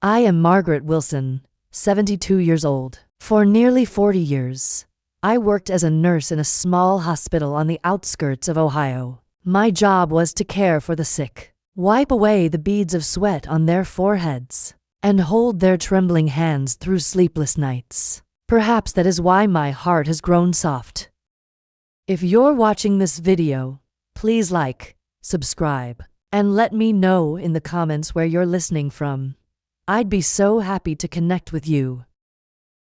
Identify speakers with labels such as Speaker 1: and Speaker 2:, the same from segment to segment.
Speaker 1: I am Margaret Wilson, 72 years old. For nearly 40 years, I worked as a nurse in a small hospital on the outskirts of Ohio. My job was to care for the sick, wipe away the beads of sweat on their foreheads, and hold their trembling hands through sleepless nights. Perhaps that is why my heart has grown soft. If you're watching this video, please like, subscribe, and let me know in the comments where you're listening from. I'd be so happy to connect with you.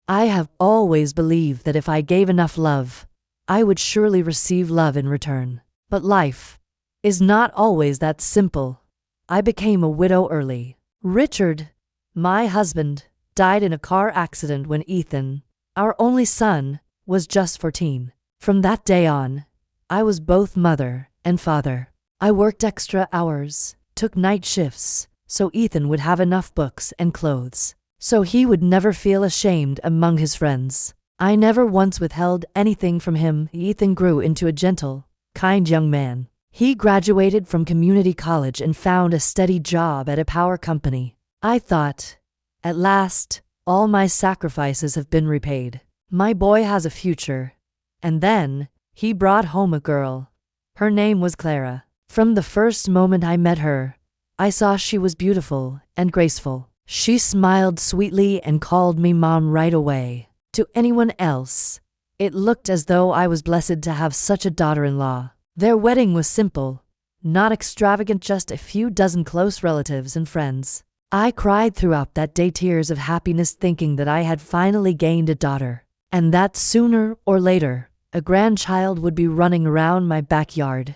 Speaker 1: I have always believed that if I gave enough love, I would surely receive love in return. But life is not always that simple. I became a widow early. Richard, my husband, died in a car accident when Ethan, our only son, was just 14. From that day on, I was both mother and father. I worked extra hours, took night shifts, so Ethan would have enough books and clothes, so he would never feel ashamed among his friends. I never once withheld anything from him. Ethan grew into a gentle, kind young man. He graduated from community college and found a steady job at a power company. I thought, at last, all my sacrifices have been repaid. My boy has a future. And then, he brought home a girl. Her name was Clara. From the first moment I met her, I saw she was beautiful and graceful. She smiled sweetly and called me Mom right away. To anyone else, it looked as though I was blessed to have such a daughter-in-law. Their wedding was simple, not extravagant, just a few dozen close relatives and friends. I cried throughout that day, tears of happiness, thinking that I had finally gained a daughter, and that sooner or later, a grandchild would be running around my backyard.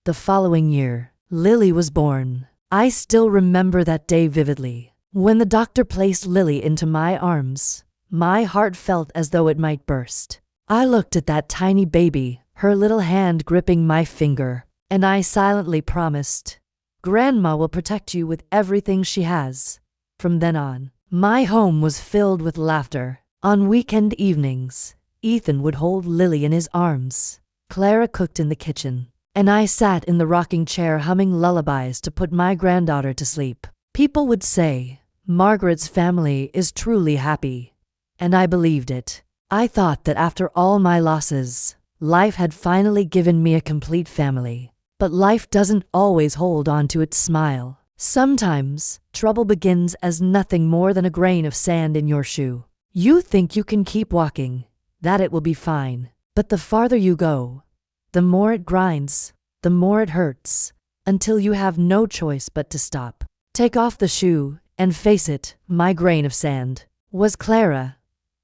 Speaker 1: The following year, Lily was born. I still remember that day vividly. When the doctor placed Lily into my arms, my heart felt as though it might burst. I looked at that tiny baby, her little hand gripping my finger, and I silently promised, "Grandma will protect you with everything she has." From then on, my home was filled with laughter. On weekend evenings, Ethan would hold Lily in his arms. Clara cooked in the kitchen, and I sat in the rocking chair humming lullabies to put my granddaughter to sleep. People would say, "Margaret's family is truly happy," and I believed it. I thought that after all my losses, life had finally given me a complete family. But life doesn't always hold on to its smile. Sometimes, trouble begins as nothing more than a grain of sand in your shoe. You think you can keep walking, that it will be fine. But the farther you go, the more it grinds, the more it hurts, until you have no choice but to stop. Take off the shoe and face it. My grain of sand was Clara.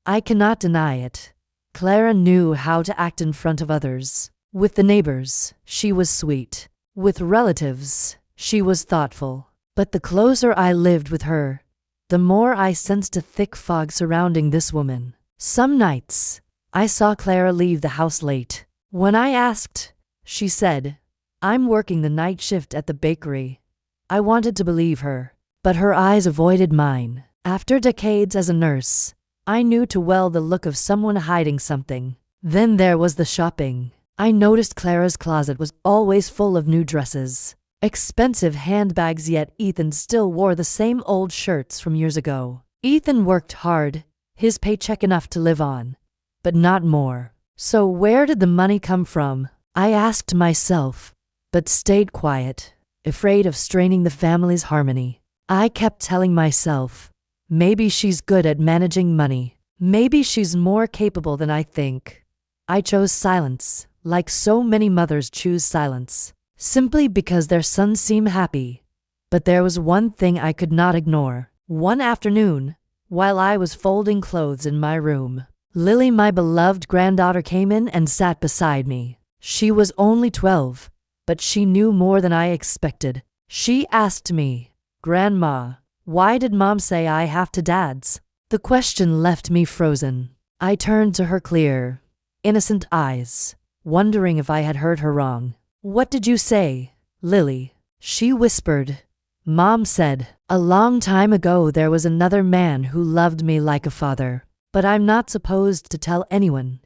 Speaker 1: I cannot deny it. Clara knew how to act in front of others. With the neighbors, she was sweet. With relatives, she was thoughtful. But the closer I lived with her, the more I sensed a thick fog surrounding this woman. Some nights, I saw Clara leave the house late. When I asked, she said, "I'm working the night shift at the bakery." I wanted to believe her, but her eyes avoided mine. After decades as a nurse, I knew too well the look of someone hiding something. Then there was the shopping. I noticed Clara's closet was always full of new dresses, expensive handbags, yet Ethan still wore the same old shirts from years ago. Ethan worked hard, his paycheck enough to live on, but not more. So where did the money come from? I asked myself, but stayed quiet, afraid of straining the family's harmony. I kept telling myself, maybe she's good at managing money. Maybe she's more capable than I think. I chose silence, like so many mothers choose silence, simply because their sons seem happy. But there was one thing I could not ignore. One afternoon, while I was folding clothes in my room, Lily, my beloved granddaughter, came in and sat beside me. She was only 12, but she knew more than I expected. She asked me, "Grandma, why did Mom say I have to dance?" The question left me frozen. I turned to her clear, innocent eyes, wondering if I had heard her wrong. "What did you say, Lily?" she whispered. "Mom said, a long time ago there was another man who loved me like a father, but I'm not supposed to tell anyone."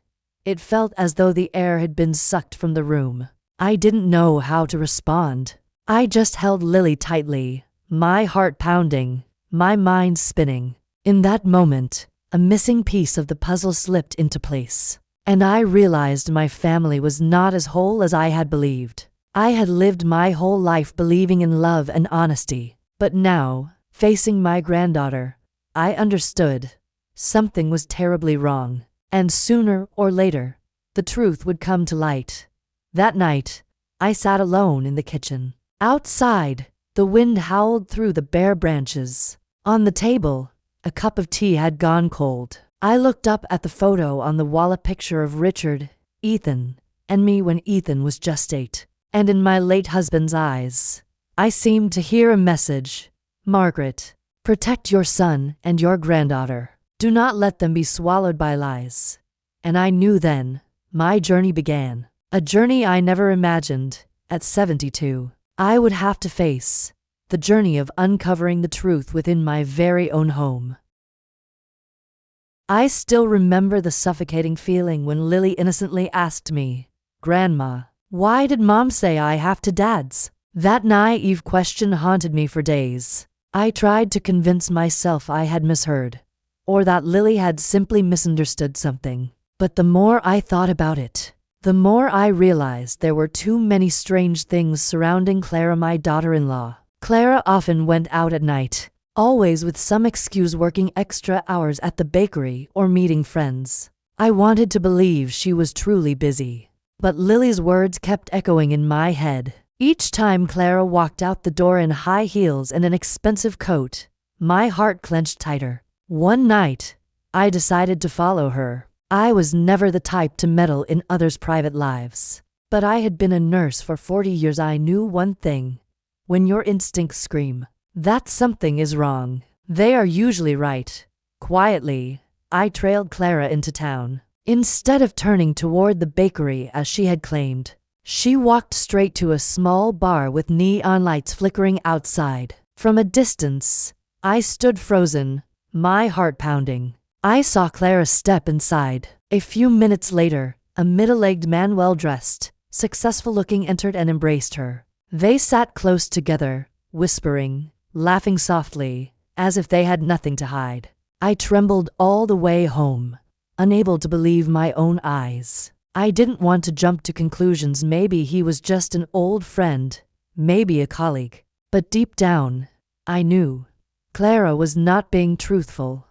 Speaker 1: It felt as though the air had been sucked from the room. I didn't know how to respond. I just held Lily tightly, my heart pounding, my mind spinning. In that moment, a missing piece of the puzzle slipped into place, and I realized my family was not as whole as I had believed. I had lived my whole life believing in love and honesty, but now, facing my granddaughter, I understood something was terribly wrong, and sooner or later, the truth would come to light. That night, I sat alone in the kitchen. Outside, the wind howled through the bare branches. On the table, a cup of tea had gone cold. I looked up at the photo on the wall, a picture of Richard, Ethan, and me when Ethan was just 8. And in my late husband's eyes, I seemed to hear a message. Margaret, protect your son and your granddaughter. Do not let them be swallowed by lies. And I knew then, my journey began. A journey I never imagined, at 72, I would have to face. The journey of uncovering the truth within my very own home. I still remember the suffocating feeling when Lily innocently asked me, "Grandma, why did Mom say I have to Dad's?" That naive question haunted me for days. I tried to convince myself I had misheard, or that Lily had simply misunderstood something. But the more I thought about it, the more I realized there were too many strange things surrounding Clara, my daughter-in-law. Clara often went out at night, always with some excuse, working extra hours at the bakery or meeting friends. I wanted to believe she was truly busy, but Lily's words kept echoing in my head. Each time Clara walked out the door in high heels and an expensive coat, my heart clenched tighter. One night, I decided to follow her. I was never the type to meddle in others' private lives, but I had been a nurse for 40 years. I knew one thing. When your instincts scream that something is wrong, they are usually right. Quietly, I trailed Clara into town. Instead of turning toward the bakery as she had claimed, she walked straight to a small bar with neon lights flickering outside. From a distance, I stood frozen, my heart pounding. I saw Clara step inside. A few minutes later, a middle-aged man, well-dressed, successful-looking, entered and embraced her. They sat close together, whispering, laughing softly, as if they had nothing to hide. I trembled all the way home, unable to believe my own eyes. I didn't want to jump to conclusions. Maybe he was just an old friend, maybe a colleague. But deep down, I knew Clara was not being truthful.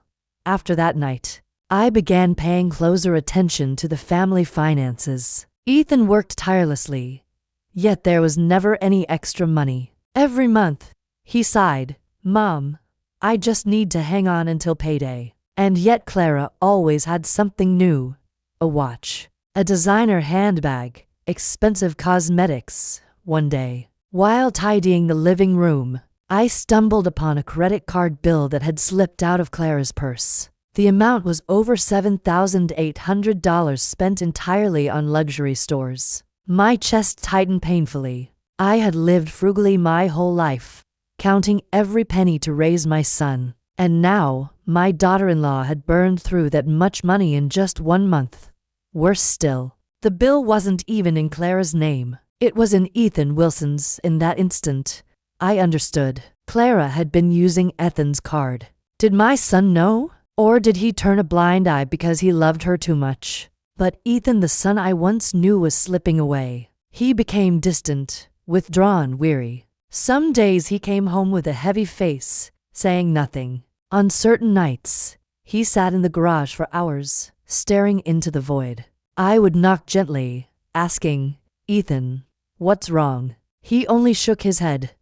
Speaker 1: After that night, I began paying closer attention to the family finances. Ethan worked tirelessly, yet there was never any extra money. Every month, he sighed, "Mom, I just need to hang on until payday." And yet Clara always had something new. A watch, a designer handbag, expensive cosmetics. One day, while tidying the living room, I stumbled upon a credit card bill that had slipped out of Clara's purse. The amount was over $7,800, spent entirely on luxury stores. My chest tightened painfully. I had lived frugally my whole life, counting every penny to raise my son. And now, my daughter-in-law had burned through that much money in just 1 month. Worse still, the bill wasn't even in Clara's name. It was in Ethan Wilson's. In that instant, I understood. Clara had been using Ethan's card. Did my son know? Or did he turn a blind eye because he loved her too much? But Ethan, the son I once knew, was slipping away. He became distant, withdrawn, weary. Some days he came home with a heavy face, saying nothing. On certain nights, he sat in the garage for hours, staring into the void. I would knock gently, asking, "Ethan, what's wrong?" He only shook his head.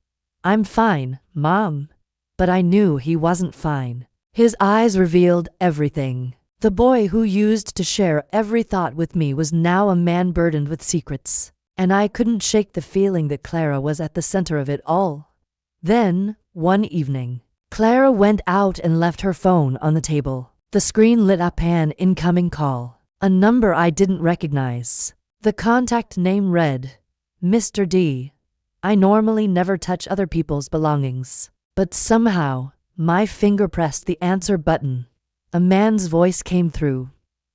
Speaker 1: "I'm fine, Mom." But I knew he wasn't fine. His eyes revealed everything. The boy who used to share every thought with me was now a man burdened with secrets, and I couldn't shake the feeling that Clara was at the center of it all. Then, one evening, Clara went out and left her phone on the table. The screen lit up, an incoming call, a number I didn't recognize. The contact name read, Mr. D. I normally never touch other people's belongings, but somehow, my finger pressed the answer button. A man's voice came through.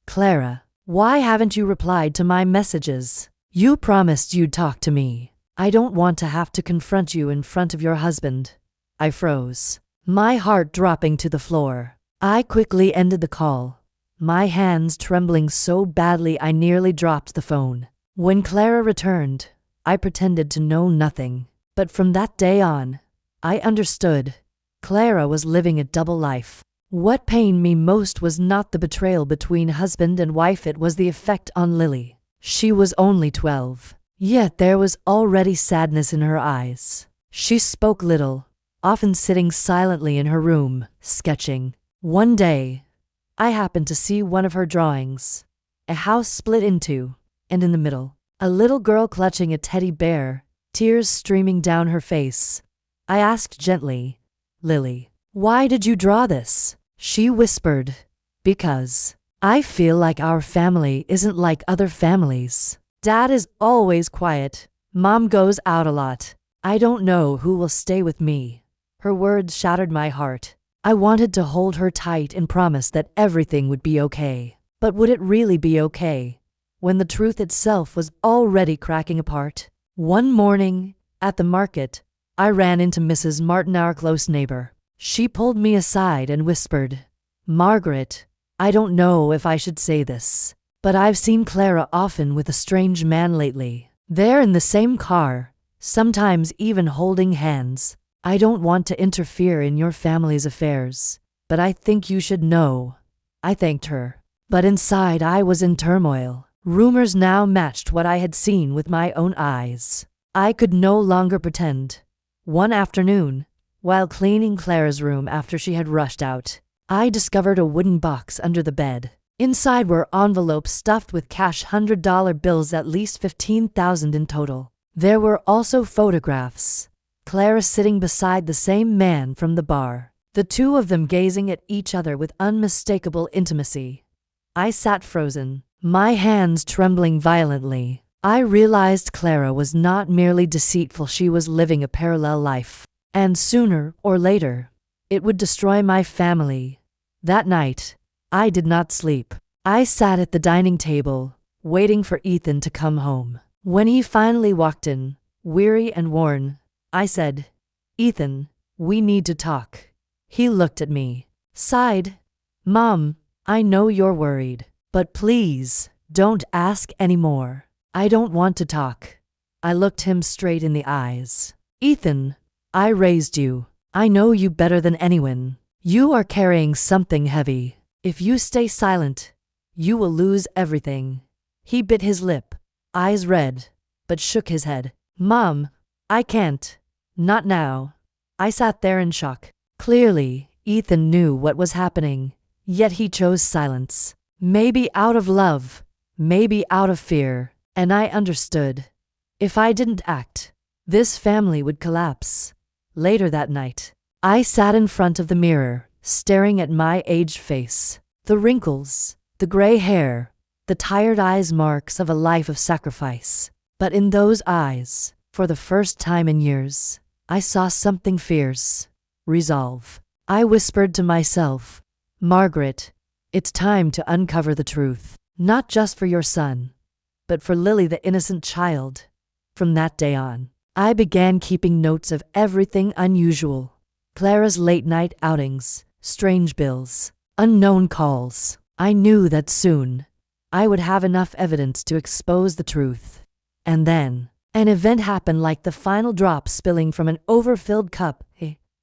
Speaker 1: "Clara, why haven't you replied to my messages? You promised you'd talk to me. I don't want to have to confront you in front of your husband." I froze. my heart dropping to the floor. I quickly ended the call, my hands trembling so badly I nearly dropped the phone. When Clara returned, I pretended to know nothing. But from that day on, I understood. Clara was living a double life. What pained me most was not the betrayal between husband and wife, it was the effect on Lily. She was only 12, yet there was already sadness in her eyes. She spoke little, often sitting silently in her room, sketching. One day, I happened to see one of her drawings. A house split in two, and in the middle, a little girl clutching a teddy bear, tears streaming down her face. I asked gently, "Lily, why did you draw this?" She whispered, "Because I feel like our family isn't like other families. Dad is always quiet. Mom goes out a lot. I don't know who will stay with me." Her words shattered my heart. I wanted to hold her tight and promise that everything would be okay. But would it really be okay when the truth itself was already cracking apart? One morning, at the market, I ran into Mrs. Martin, our close neighbor. She pulled me aside and whispered, "Margaret, I don't know if I should say this, but I've seen Clara often with a strange man lately. They're in the same car, sometimes even holding hands. I don't want to interfere in your family's affairs, but I think you should know." I thanked her, but inside I was in turmoil. Rumors now matched what I had seen with my own eyes. I could no longer pretend. One afternoon, while cleaning Clara's room after she had rushed out, I discovered a wooden box under the bed. Inside were envelopes stuffed with cash, $100 bills, at least 15,000 in total. There were also photographs. Clara sitting beside the same man from the bar, the two of them gazing at each other with unmistakable intimacy. I sat frozen, my hands trembling violently. I realized Clara was not merely deceitful, she was living a parallel life. And sooner or later, it would destroy my family. That night, I did not sleep. I sat at the dining table, waiting for Ethan to come home. When he finally walked in, weary and worn, I said, "Ethan, we need to talk." He looked at me, sighed. "Mom, I know you're worried, but please, don't ask any more. I don't want to talk." I looked him straight in the eyes. "Ethan, I raised you. I know you better than anyone. You are carrying something heavy. If you stay silent, you will lose everything." He bit his lip, eyes red, but shook his head. "Mom, I can't. Not now." I sat there in shock. Clearly, Ethan knew what was happening, yet he chose silence. Maybe out of love, maybe out of fear, and I understood. If I didn't act, this family would collapse. Later that night, I sat in front of the mirror, staring at my aged face. The wrinkles, the gray hair, the tired eyes, marks of a life of sacrifice. But in those eyes, for the first time in years, I saw something fierce. Resolve. I whispered to myself, "Margaret, it's time to uncover the truth. Not just for your son, but for Lily, the innocent child." From that day on, I began keeping notes of everything unusual. Clara's late-night outings, strange bills, unknown calls. I knew that soon, I would have enough evidence to expose the truth. And then, an event happened, like the final drop spilling from an overfilled cup.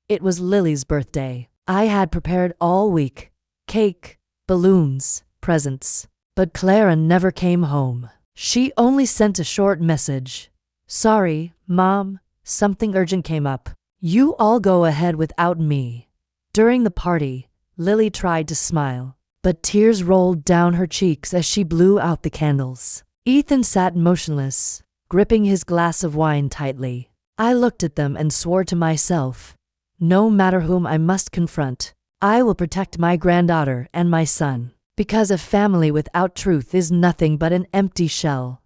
Speaker 1: It was Lily's birthday. I had prepared all week. Cake, balloons, presents. But Clara never came home. She only sent a short message. "Sorry, Mom, something urgent came up. You all go ahead without me." During the party, Lily tried to smile, but tears rolled down her cheeks as she blew out the candles. Ethan sat motionless, gripping his glass of wine tightly. I looked at them and swore to myself, no matter whom I must confront, I will protect my granddaughter and my son, because a family without truth is nothing but an empty shell.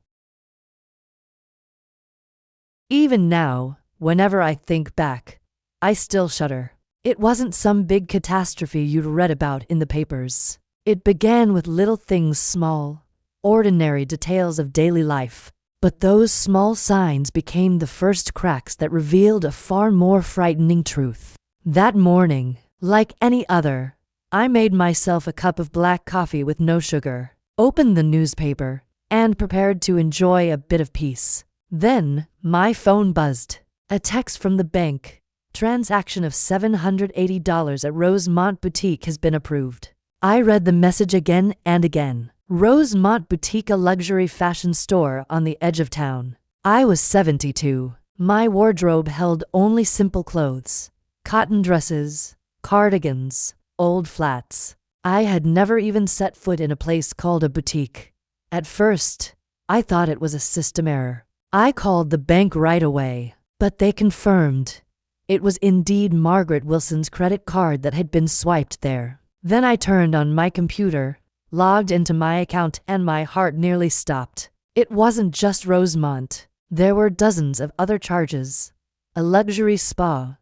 Speaker 1: Even now, whenever I think back, I still shudder. It wasn't some big catastrophe you'd read about in the papers. It began with little things, small, ordinary details of daily life. But those small signs became the first cracks that revealed a far more frightening truth. That morning, like any other, I made myself a cup of black coffee with no sugar, opened the newspaper, and prepared to enjoy a bit of peace. Then, my phone buzzed. A text from the bank. Transaction of $780 at Rosemont Boutique has been approved. I read the message again and again. Rosemont Boutique, a luxury fashion store on the edge of town. I was 72. My wardrobe held only simple clothes. Cotton dresses, cardigans, old flats. I had never even set foot in a place called a boutique. At first, I thought it was a system error. I called the bank right away, but they confirmed it was indeed Margaret Wilson's credit card that had been swiped there. Then I turned on my computer, logged into my account, and my heart nearly stopped. It wasn't just Rosemont. There were dozens of other charges. A luxury spa,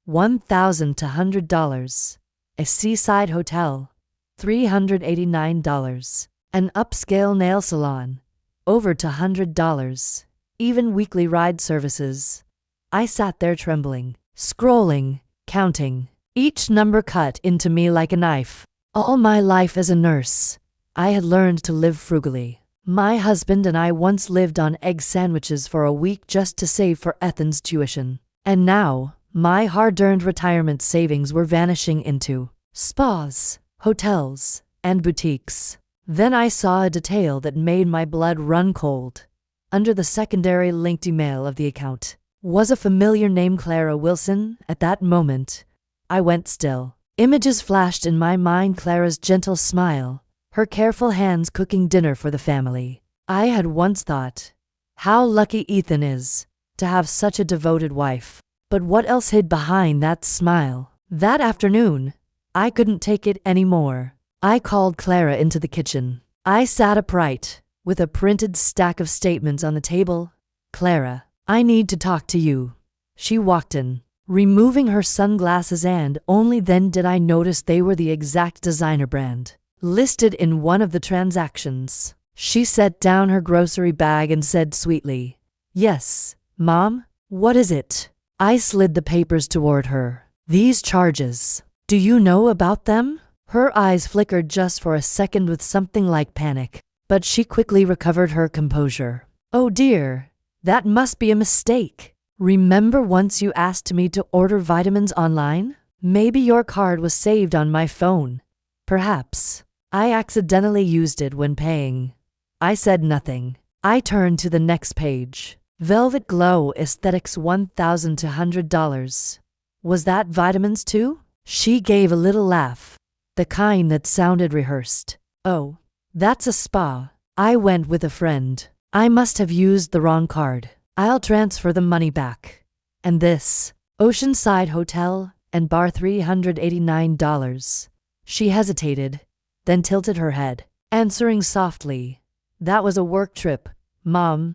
Speaker 1: $1,200. A seaside hotel, $389. An upscale nail salon, over $200. Even weekly ride services. I sat there trembling, scrolling, counting. Each number cut into me like a knife. All my life as a nurse, I had learned to live frugally. My husband and I once lived on egg sandwiches for a week just to save for Ethan's tuition. And now, my hard-earned retirement savings were vanishing into spas, hotels, and boutiques. Then I saw a detail that made my blood run cold. Under the secondary linked email of the account was a familiar name, Clara Wilson. At that moment, I went still. Images flashed in my mind: Clara's gentle smile, her careful hands cooking dinner for the family. I had once thought, how lucky Ethan is to have such a devoted wife. But what else hid behind that smile? That afternoon, I couldn't take it anymore. I called Clara into the kitchen. I sat upright, with a printed stack of statements on the table. Clara, I need to talk to you. She walked in, removing her sunglasses, and only then did I notice they were the exact designer brand listed in one of the transactions. She set down her grocery bag and said sweetly, "Yes, Mom, what is it?" I slid the papers toward her. "These charges. Do you know about them?" Her eyes flickered just for a second with something like panic, but she quickly recovered her composure. "Oh dear, that must be a mistake. Remember once you asked me to order vitamins online? Maybe your card was saved on my phone. Perhaps I accidentally used it when paying." I said nothing. I turned to the next page. Velvet Glow Aesthetics, $1,200. Was that vitamins too? She gave a little laugh, the kind that sounded rehearsed. "Oh, that's a spa. I went with a friend. I must have used the wrong card. I'll transfer the money back. And this, Oceanside Hotel and Bar, $389. She hesitated, then tilted her head, answering softly, "That was a work trip, Mom.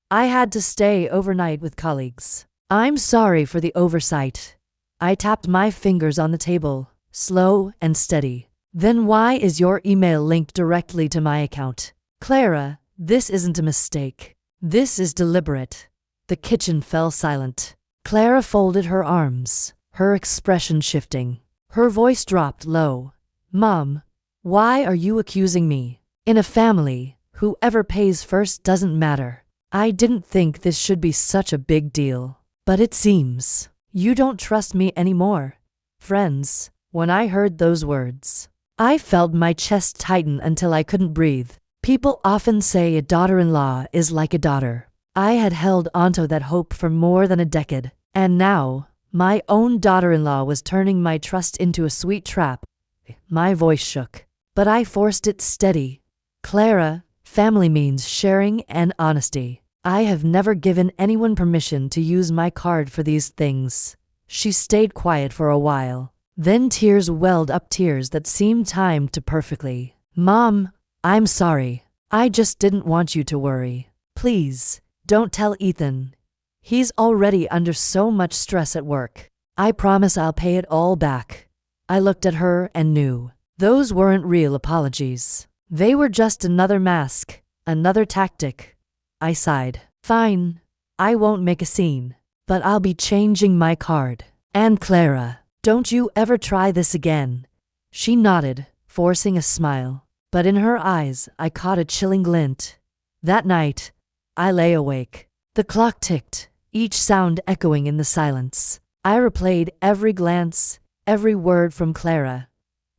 Speaker 1: I had to stay overnight with colleagues. I'm sorry for the oversight." I tapped my fingers on the table, slow and steady. "Then why is your email linked directly to my account?" "Clara, this isn't a mistake. This is deliberate." The kitchen fell silent. Clara folded her arms, her expression shifting. Her voice dropped low. "Mom, why are you accusing me? In a family, whoever pays first doesn't matter. I didn't think this should be such a big deal. But it seems you don't trust me anymore." Friends, when I heard those words, I felt my chest tighten until I couldn't breathe. People often say a daughter-in-law is like a daughter. I had held onto that hope for more than a decade, and now my own daughter-in-law was turning my trust into a sweet trap. My voice shook, but I forced it steady. "Clara, family means sharing and honesty. I have never given anyone permission to use my card for these things." She stayed quiet for a while. Then tears welled up, tears that seemed timed to perfectly. "Mom, I'm sorry. I just didn't want you to worry. Please, don't tell Ethan. He's already under so much stress at work. I promise I'll pay it all back." I looked at her and knew those weren't real apologies. They were just another mask, another tactic. I sighed. "Fine, I won't make a scene, but I'll be changing my card. And Clara, Don't you ever try this again. She nodded, forcing a smile. But in her eyes, I caught a chilling glint. That night, I lay awake. The clock ticked, each sound echoing in the silence. I replayed every glance, every word from Clara.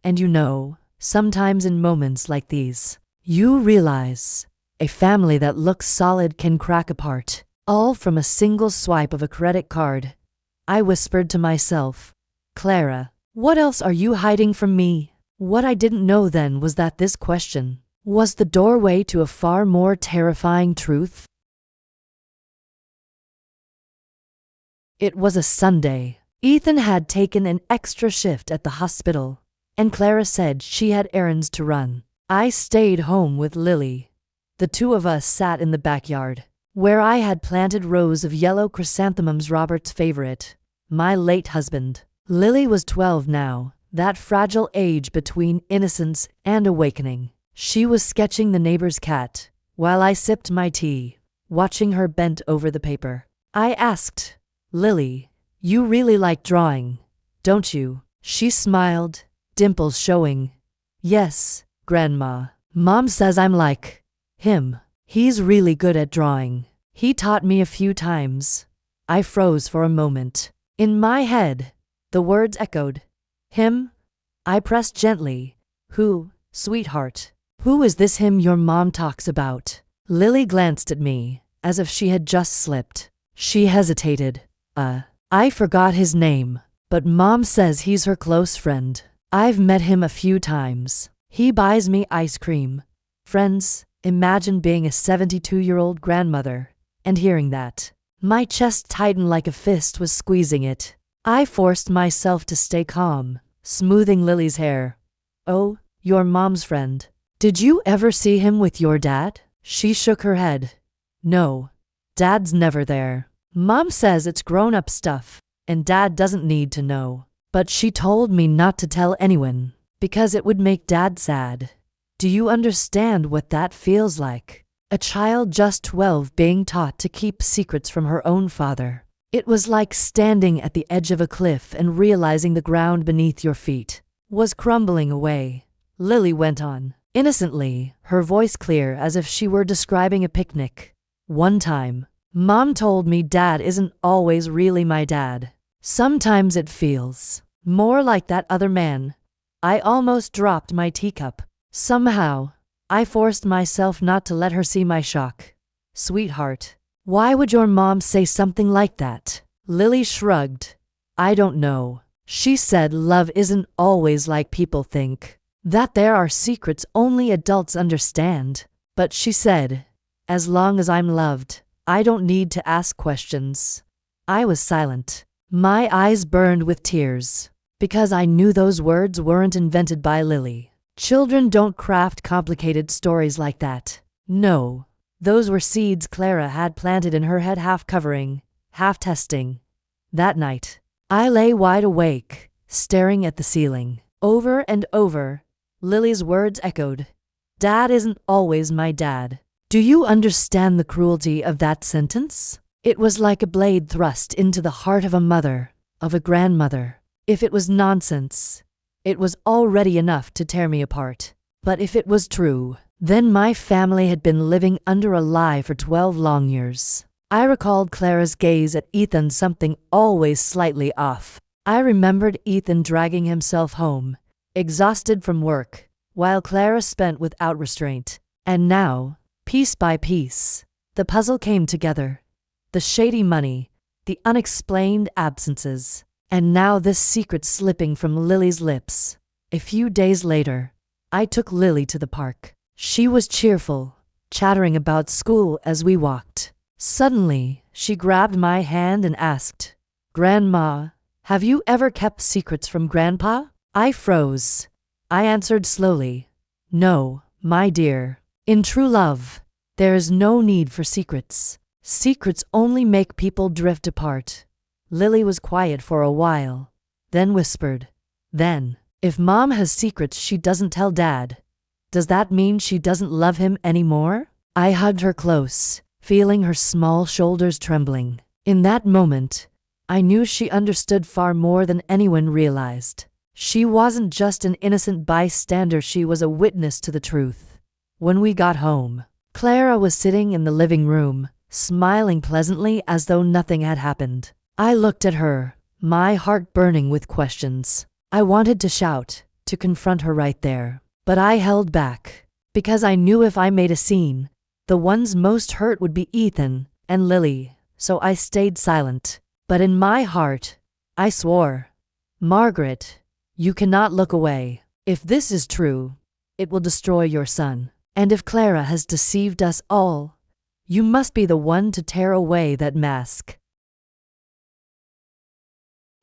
Speaker 1: And you know, sometimes in moments like these, you realize a family that looks solid can crack apart, all from a single swipe of a credit card. I whispered to myself, Clara, what else are you hiding from me? What I didn't know then was that this question was the doorway to a far more terrifying truth. It was a Sunday. Ethan had taken an extra shift at the hospital, and Clara said she had errands to run. I stayed home with Lily. The two of us sat in the backyard, where I had planted rows of yellow chrysanthemums, Robert's favorite, my late husband. Lily was 12 now, that fragile age between innocence and awakening. She was sketching the neighbor's cat, while I sipped my tea, watching her bent over the paper. I asked, Lily, you really like drawing, don't you? She smiled, dimples showing. Yes, Grandma. Mom says I'm like him. He's really good at drawing. He taught me a few times. I froze for a moment. In my head, the words echoed. Him? I pressed gently. Who, sweetheart? Who is this him your mom talks about? Lily glanced at me, as if she had just slipped. She hesitated. I forgot his name, but Mom says he's her close friend. I've met him a few times. He buys me ice cream. Friends, imagine being a 72-year-old grandmother, and hearing that. My chest tightened like a fist was squeezing it. I forced myself to stay calm, smoothing Lily's hair. Oh, your mom's friend. Did you ever see him with your dad? She shook her head. No, Dad's never there. Mom says it's grown-up stuff, and Dad doesn't need to know. But she told me not to tell anyone, because it would make Dad sad. Do you understand what that feels like? A child just 12 being taught to keep secrets from her own father. It was like standing at the edge of a cliff and realizing the ground beneath your feet was crumbling away. Lily went on, innocently, her voice clear as if she were describing a picnic. One time, Mom told me Dad isn't always really my dad. Sometimes it feels more like that other man. I almost dropped my teacup. Somehow, I forced myself not to let her see my shock. Sweetheart, why would your mom say something like that? Lily shrugged. I don't know. She said love isn't always like people think. That there are secrets only adults understand. But she said, as long as I'm loved, I don't need to ask questions. I was silent. My eyes burned with tears, because I knew those words weren't invented by Lily. Children don't craft complicated stories like that. No, those were seeds Clara had planted in her head, half covering, half testing. That night, I lay wide awake, staring at the ceiling. Over and over, Lily's words echoed. Dad isn't always my dad. Do you understand the cruelty of that sentence? It was like a blade thrust into the heart of a mother, of a grandmother. If it was nonsense, it was already enough to tear me apart. But if it was true, then my family had been living under a lie for 12 long years. I recalled Clara's gaze at Ethan, something always slightly off. I remembered Ethan dragging himself home, exhausted from work, while Clara spent without restraint. And now, piece by piece, the puzzle came together. The shady money, the unexplained absences, and now this secret slipping from Lily's lips. A few days later, I took Lily to the park. She was cheerful, chattering about school as we walked. Suddenly, she grabbed my hand and asked, Grandma, have you ever kept secrets from Grandpa? I froze. I answered slowly, No, my dear. In true love, there is no need for secrets. Secrets only make people drift apart. Lily was quiet for a while, then whispered, Then, if Mom has secrets she doesn't tell Dad, does that mean she doesn't love him anymore? I hugged her close, feeling her small shoulders trembling. In that moment, I knew she understood far more than anyone realized. She wasn't just an innocent bystander, she was a witness to the truth. When we got home, Clara was sitting in the living room, smiling pleasantly as though nothing had happened. I looked at her, my heart burning with questions. I wanted to shout, to confront her right there, but I held back, because I knew if I made a scene, the ones most hurt would be Ethan and Lily, so I stayed silent. But in my heart, I swore, "Margaret, you cannot look away. If this is true, it will destroy your son. And if Clara has deceived us all, you must be the one to tear away that mask."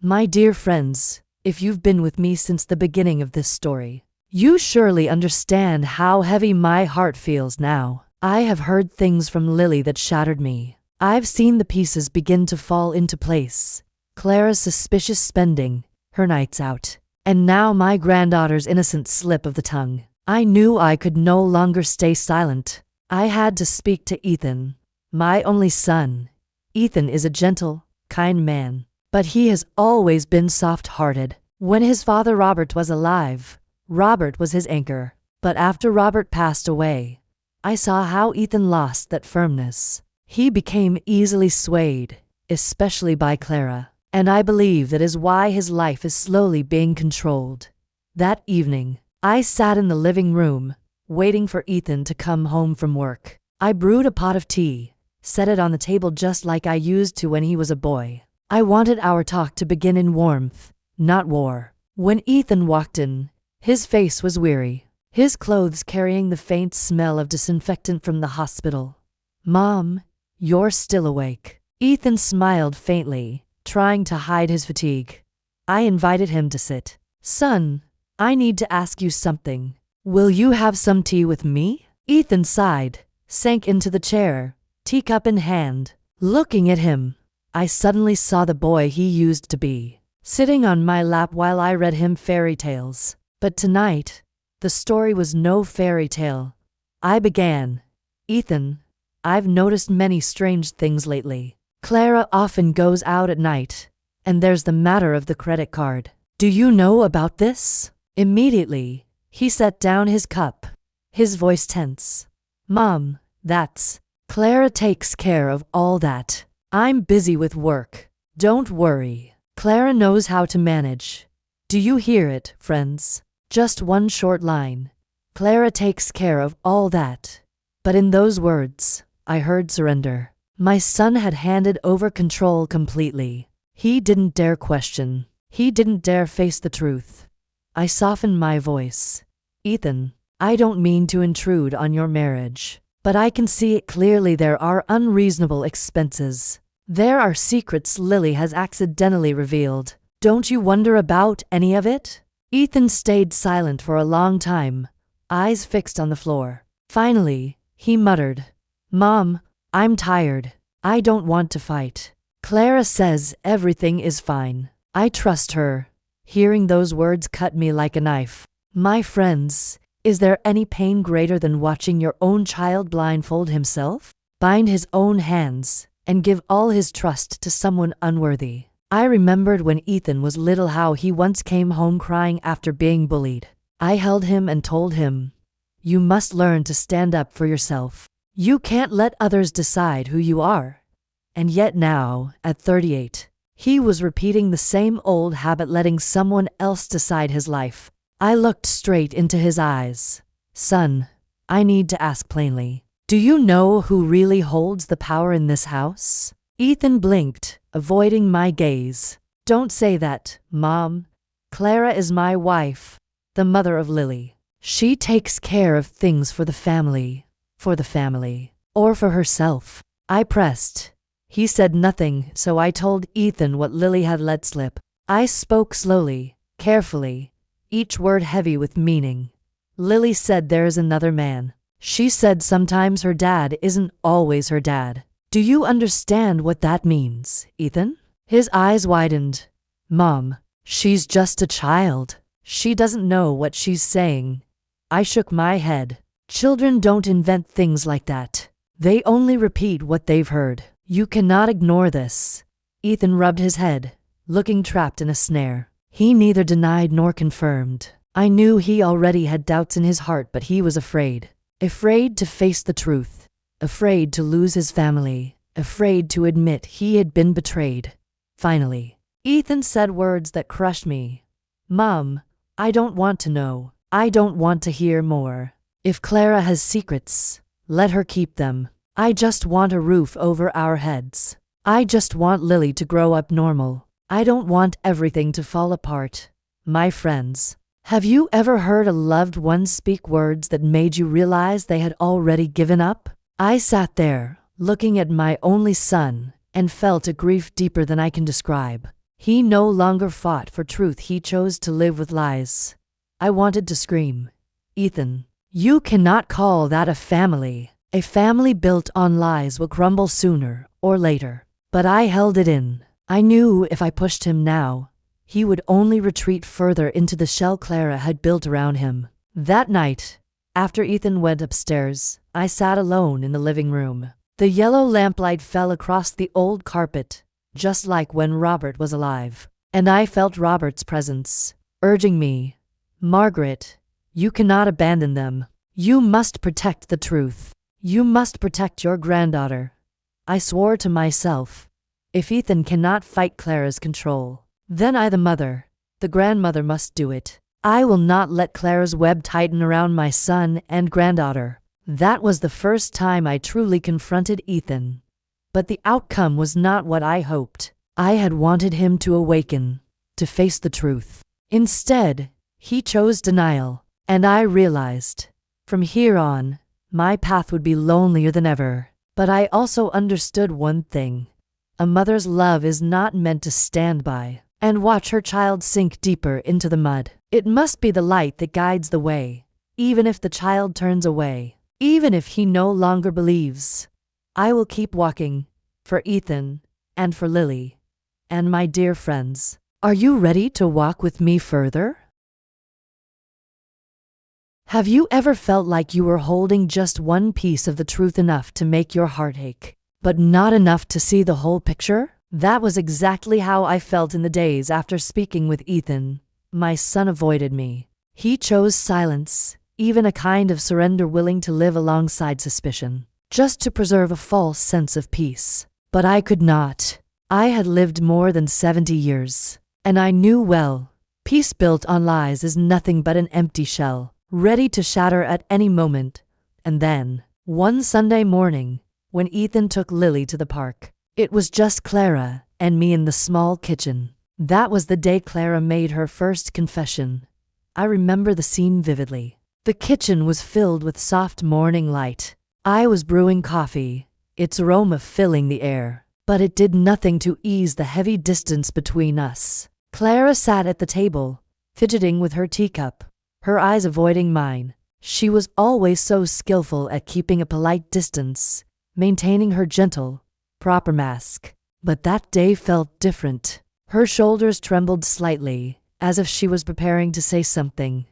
Speaker 1: My dear friends, if you've been with me since the beginning of this story, you surely understand how heavy my heart feels now. I have heard things from Lily that shattered me. I've seen the pieces begin to fall into place. Clara's suspicious spending, her nights out, and now my granddaughter's innocent slip of the tongue. I knew I could no longer stay silent. I had to speak to Ethan, my only son. Ethan is a gentle, kind man, but he has always been soft-hearted. When his father Robert was alive, Robert was his anchor. But after Robert passed away, I saw how Ethan lost that firmness. He became easily swayed, especially by Clara, and I believe that is why his life is slowly being controlled. That evening, I sat in the living room, waiting for Ethan to come home from work. I brewed a pot of tea, set it on the table just like I used to when he was a boy. I wanted our talk to begin in warmth, not war. When Ethan walked in, his face was weary, his clothes carrying the faint smell of disinfectant from the hospital. "Mom, you're still awake." Ethan smiled faintly, trying to hide his fatigue. I invited him to sit. "Son, I need to ask you something. Will you have some tea with me?" Ethan sighed, sank into the chair, teacup in hand. Looking at him, I suddenly saw the boy he used to be, sitting on my lap while I read him fairy tales. But tonight, the story was no fairy tale. I began, "Ethan, I've noticed many strange things lately. Clara often goes out at night, and there's the matter of the credit card. Do you know about this?" Immediately, he set down his cup, his voice tense. "Mom, that's... Clara takes care of all that. I'm busy with work. Don't worry. Clara knows how to manage. Do you hear it, friends? Just one short line. Clara takes care of all that." But in those words, I heard surrender. My son had handed over control completely. He didn't dare question. He didn't dare face the truth. I softened my voice. "Ethan, I don't mean to intrude on your marriage, but I can see it clearly there are unreasonable expenses. There are secrets Lily has accidentally revealed. Don't you wonder about any of it?" Ethan stayed silent for a long time, eyes fixed on the floor. Finally, he muttered, "Mom, I'm tired. I don't want to fight. Clara says everything is fine. I trust her." Hearing those words cut me like a knife. My friends, is there any pain greater than watching your own child blindfold himself, bind his own hands, and give all his trust to someone unworthy? I remembered when Ethan was little how he once came home crying after being bullied. I held him and told him, "You must learn to stand up for yourself. You can't let others decide who you are." And yet now, at 38, he was repeating the same old habit, letting someone else decide his life. I looked straight into his eyes. "Son, I need to ask plainly. Do you know who really holds the power in this house?" Ethan blinked, avoiding my gaze. "Don't say that, Mom. Clara is my wife, the mother of Lily. She takes care of things for the family, or for herself." I pressed. He said nothing, so I told Ethan what Lily had let slip. I spoke slowly, carefully, each word heavy with meaning. "Lily said there is another man. She said sometimes her dad isn't always her dad. Do you understand what that means, Ethan?" His eyes widened. "Mom, she's just a child. She doesn't know what she's saying." I shook my head. "Children don't invent things like that. They only repeat what they've heard. You cannot ignore this. Ethan rubbed his head, looking trapped in a snare. He neither denied nor confirmed. I knew he already had doubts in his heart, but he was afraid. Afraid to face the truth. Afraid to lose his family. Afraid to admit he had been betrayed. Finally, Ethan said words that crushed me. "Mom, I don't want to know. I don't want to hear more. If Clara has secrets, let her keep them. I just want a roof over our heads. I just want Lily to grow up normal. I don't want everything to fall apart." My friends, have you ever heard a loved one speak words that made you realize they had already given up? I sat there, looking at my only son, and felt a grief deeper than I can describe. He no longer fought for truth, he chose to live with lies. I wanted to scream, "Ethan, you cannot call that a family. A family built on lies will crumble sooner or later." But I held it in. I knew if I pushed him now, he would only retreat further into the shell Clara had built around him. That night, after Ethan went upstairs, I sat alone in the living room. The yellow lamplight fell across the old carpet, just like when Robert was alive. And I felt Robert's presence, urging me, "Margaret, you cannot abandon them. You must protect the truth. You must protect your granddaughter." I swore to myself, if Ethan cannot fight Clara's control, then I, the mother, the grandmother, must do it. I will not let Clara's web tighten around my son and granddaughter. That was the first time I truly confronted Ethan. But the outcome was not what I hoped. I had wanted him to awaken, to face the truth. Instead, he chose denial, and I realized, from here on, my path would be lonelier than ever. But I also understood one thing. A mother's love is not meant to stand by and watch her child sink deeper into the mud. It must be the light that guides the way, even if the child turns away, even if he no longer believes. I will keep walking, for Ethan, and for Lily, and my dear friends. Are you ready to walk with me further? Have you ever felt like you were holding just one piece of the truth, enough to make your heart ache, but not enough to see the whole picture? That was exactly how I felt in the days after speaking with Ethan. My son avoided me. He chose silence, even a kind of surrender, willing to live alongside suspicion, just to preserve a false sense of peace. But I could not. I had lived more than 70 years, and I knew well, peace built on lies is nothing but an empty shell, ready to shatter at any moment. And then, one Sunday morning, when Ethan took Lily to the park, it was just Clara and me in the small kitchen. That was the day Clara made her first confession. I remember the scene vividly. The kitchen was filled with soft morning light. I was brewing coffee, its aroma filling the air, but it did nothing to ease the heavy distance between us. Clara sat at the table, fidgeting with her teacup, her eyes avoiding mine. She was always so skillful at keeping a polite distance, maintaining her gentle, proper mask. But that day felt different. Her shoulders trembled slightly, as if she was preparing to say something.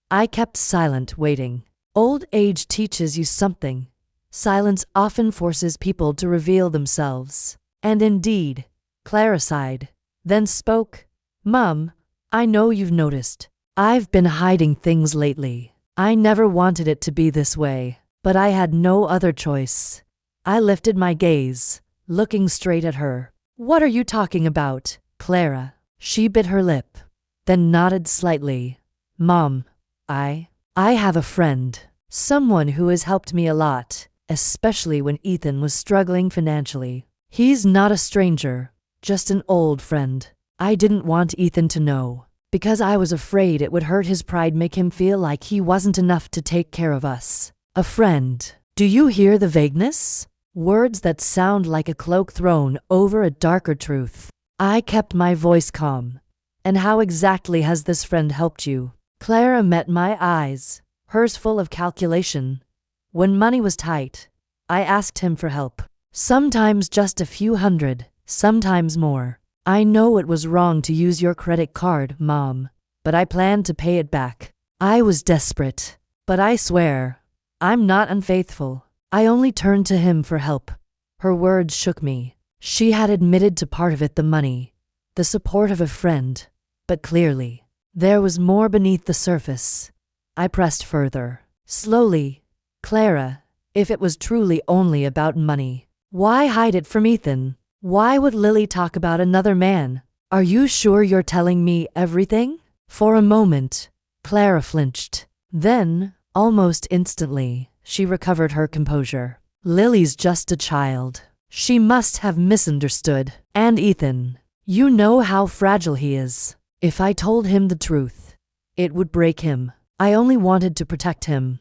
Speaker 1: I kept silent, waiting. Old age teaches you something. Silence often forces people to reveal themselves. And indeed, Clara sighed, then spoke. "Mum, I know you've noticed. I've been hiding things lately. I never wanted it to be this way, but I had no other choice." I lifted my gaze, looking straight at her. "What are you talking about, Clara?" She bit her lip, then nodded slightly. "Mom, I have a friend. Someone who has helped me a lot, especially when Ethan was struggling financially. He's not a stranger, just an old friend. I didn't want Ethan to know, because I was afraid it would hurt his pride, make him feel like he wasn't enough to take care of us. A friend. Do you hear the vagueness? Words that sound like a cloak thrown over a darker truth." I kept my voice calm. "And how exactly has this friend helped you?" Clara met my eyes, hers full of calculation. "When money was tight, I asked him for help. Sometimes just a few hundred, sometimes more. I know it was wrong to use your credit card, Mom, but I planned to pay it back. I was desperate, but I swear, I'm not unfaithful. I only turned to him for help." Her words shook me. She had admitted to part of it, the money, the support of a friend, but clearly, there was more beneath the surface. I pressed further. Slowly. Clara, if it was truly only about money, why hide it from Ethan? Why would Lily talk about another man? Are you sure you're telling me everything? For a moment, Clara flinched. Then, almost instantly, she recovered her composure. Lily's just a child. She must have misunderstood. And Ethan, you know how fragile he is. If I told him the truth, it would break him. I only wanted to protect him.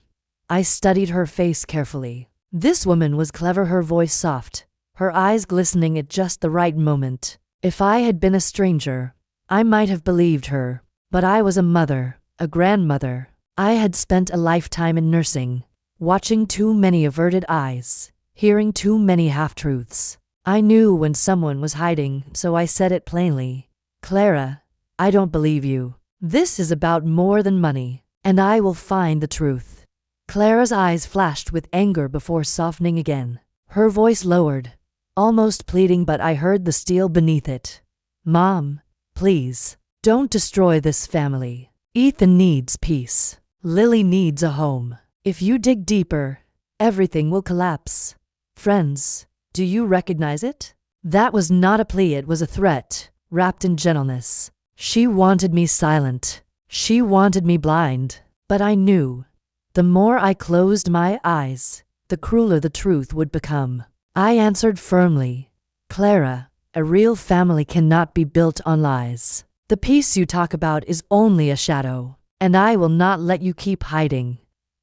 Speaker 1: I studied her face carefully. This woman was clever, her voice soft, her eyes glistening at just the right moment. If I had been a stranger, I might have believed her. But I was a mother, a grandmother. I had spent a lifetime in nursing, watching too many averted eyes, hearing too many half-truths. I knew when someone was hiding, so I said it plainly. Clara, I don't believe you. This is about more than money, and I will find the truth. Clara's eyes flashed with anger before softening again. Her voice lowered, almost pleading, but I heard the steel beneath it. Mom, please, don't destroy this family. Ethan needs peace. Lily needs a home. If you dig deeper, everything will collapse. Friends, do you recognize it? That was not a plea, it was a threat, wrapped in gentleness. She wanted me silent. She wanted me blind. But I knew, the more I closed my eyes, the crueler the truth would become. I answered firmly, Clara, a real family cannot be built on lies. The peace you talk about is only a shadow, and I will not let you keep hiding.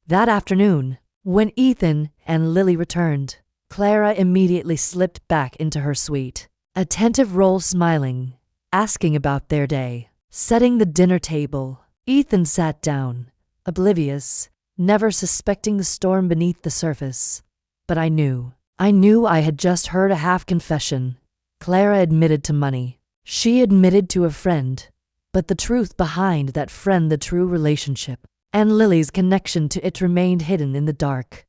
Speaker 1: That afternoon, when Ethan and Lily returned, Clara immediately slipped back into her suite, attentive role, smiling, asking about their day. Setting the dinner table, Ethan sat down, oblivious, never suspecting the storm beneath the surface. But I knew I had just heard a half-confession. Clara admitted to money. She admitted to a friend. But the truth behind that friend, the true relationship, and Lily's connection to it, remained hidden in the dark.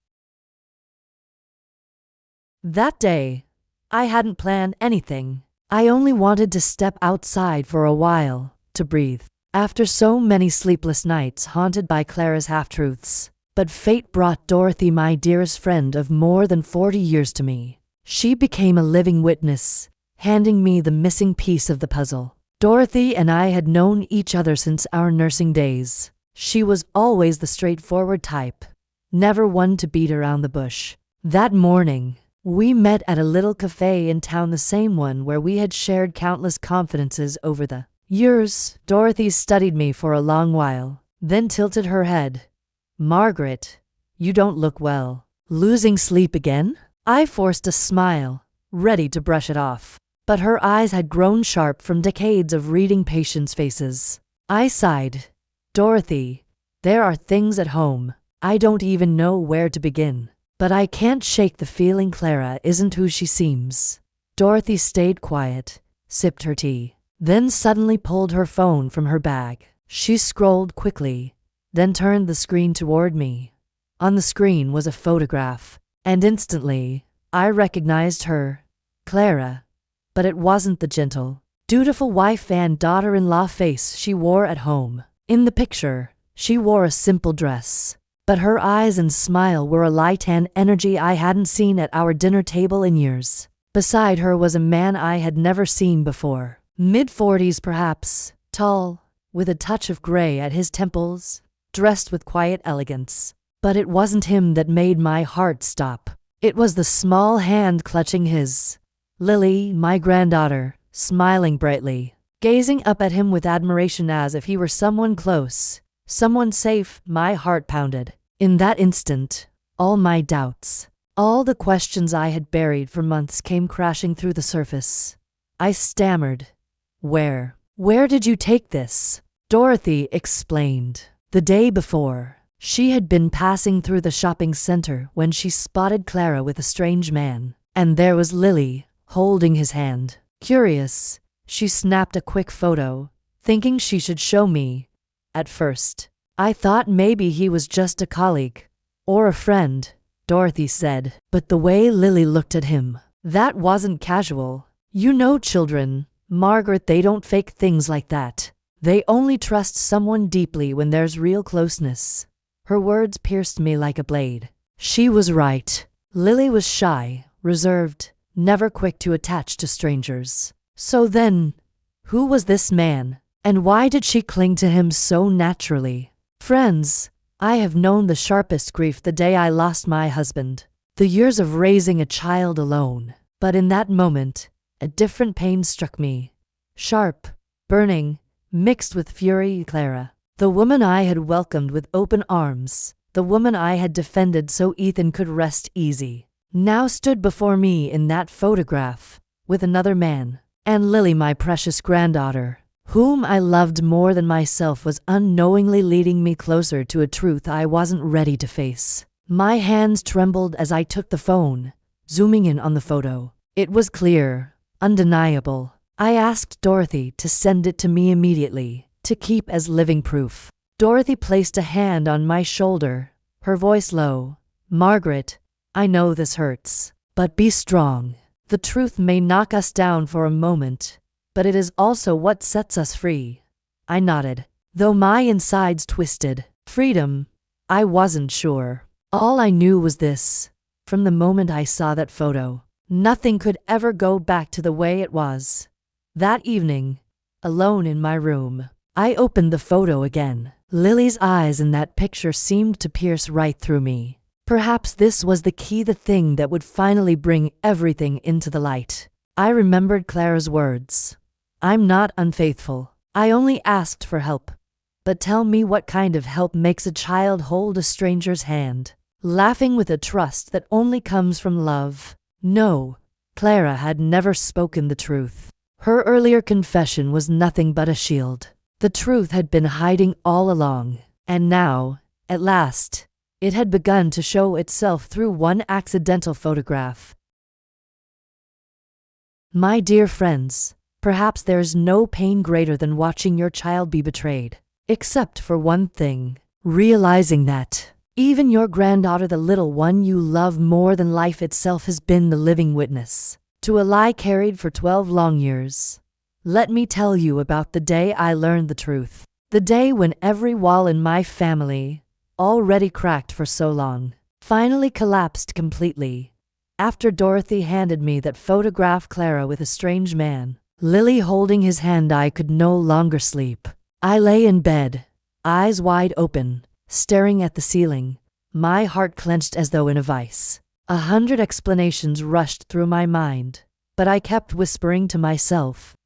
Speaker 1: That day, I hadn't planned anything. I only wanted to step outside for a while, to breathe. After so many sleepless nights haunted by Clara's half-truths. But fate brought Dorothy, my dearest friend of more than 40 years, to me. She became a living witness, handing me the missing piece of the puzzle. Dorothy and I had known each other since our nursing days. She was always the straightforward type, never one to beat around the bush. That morning, we met at a little cafe in town, the same one where we had shared countless confidences over the years. Dorothy studied me for a long while, then tilted her head. Margaret, you don't look well. Losing sleep again? I forced a smile, ready to brush it off. But her eyes had grown sharp from decades of reading patients' faces. I sighed. Dorothy, there are things at home. I don't even know where to begin. But I can't shake the feeling Clara isn't who she seems. Dorothy stayed quiet, sipped her tea, then suddenly pulled her phone from her bag. She scrolled quickly, then turned the screen toward me. On the screen was a photograph, and instantly, I recognized her, Clara. But it wasn't the gentle, dutiful wife and daughter-in-law face she wore at home. In the picture, she wore a simple dress, but her eyes and smile were a light and energy I hadn't seen at our dinner table in years. Beside her was a man I had never seen before. Mid-40s perhaps, tall, with a touch of gray at his temples, dressed with quiet elegance. But it wasn't him that made my heart stop. It was the small hand clutching his. Lily, my granddaughter, smiling brightly, gazing up at him with admiration as if he were someone close, someone safe. My heart pounded. In that instant, all my doubts, all the questions I had buried for months came crashing through the surface. I stammered. Where did you take this? Dorothy explained. The day before, she had been passing through the shopping center when she spotted Clara with a strange man. And there was Lily, holding his hand. Curious, she snapped a quick photo, thinking she should show me. At first, I thought maybe he was just a colleague or a friend, Dorothy said. But the way Lily looked at him, That wasn't casual. You know children, Margaret, they don't fake things like that. They only trust someone deeply when there's real closeness. Her words pierced me like a blade. She was right. Lily was shy, reserved, never quick to attach to strangers. So then, who was this man? And why did she cling to him so naturally? Friends, I have known the sharpest grief the day I lost my husband. The years of raising a child alone. But in that moment, a different pain struck me. Sharp, burning, mixed with fury. Clara, the woman I had welcomed with open arms, the woman I had defended so Ethan could rest easy, now stood before me in that photograph, with another man. And Lily, my precious granddaughter, whom I loved more than myself, was unknowingly leading me closer to a truth I wasn't ready to face. My hands trembled as I took the phone, zooming in on the photo. It was clear, undeniable. I asked Dorothy to send it to me immediately, to keep as living proof. Dorothy placed a hand on my shoulder, her voice low. Margaret, I know this hurts, but be strong. The truth may knock us down for a moment, but it is also what sets us free. I nodded, though my insides twisted. Freedom? I wasn't sure. All I knew was this. From the moment I saw that photo, nothing could ever go back to the way it was. That evening, alone in my room, I opened the photo again. Lily's eyes in that picture seemed to pierce right through me. Perhaps this was the key, the thing that would finally bring everything into the light. I remembered Clara's words. I'm not unfaithful. I only asked for help. But tell me, what kind of help makes a child hold a stranger's hand, laughing with a trust that only comes from love? No, Clara had never spoken the truth. Her earlier confession was nothing but a shield. The truth had been hiding all along, and now, at last, it had begun to show itself through one accidental photograph. My dear friends, perhaps there's no pain greater than watching your child be betrayed, except for one thing, realizing that even your granddaughter, the little one you love more than life itself, has been the living witness to a lie carried for 12 long years. Let me tell you about the day I learned the truth. The day when every wall in my family, already cracked for so long, finally collapsed completely. After Dorothy handed me that photograph, Clara with a strange man, Lily holding his hand, I could no longer sleep. I lay in bed, eyes wide open, staring at the ceiling, my heart clenched as though in a vice. 100 explanations rushed through my mind, but I kept whispering to myself,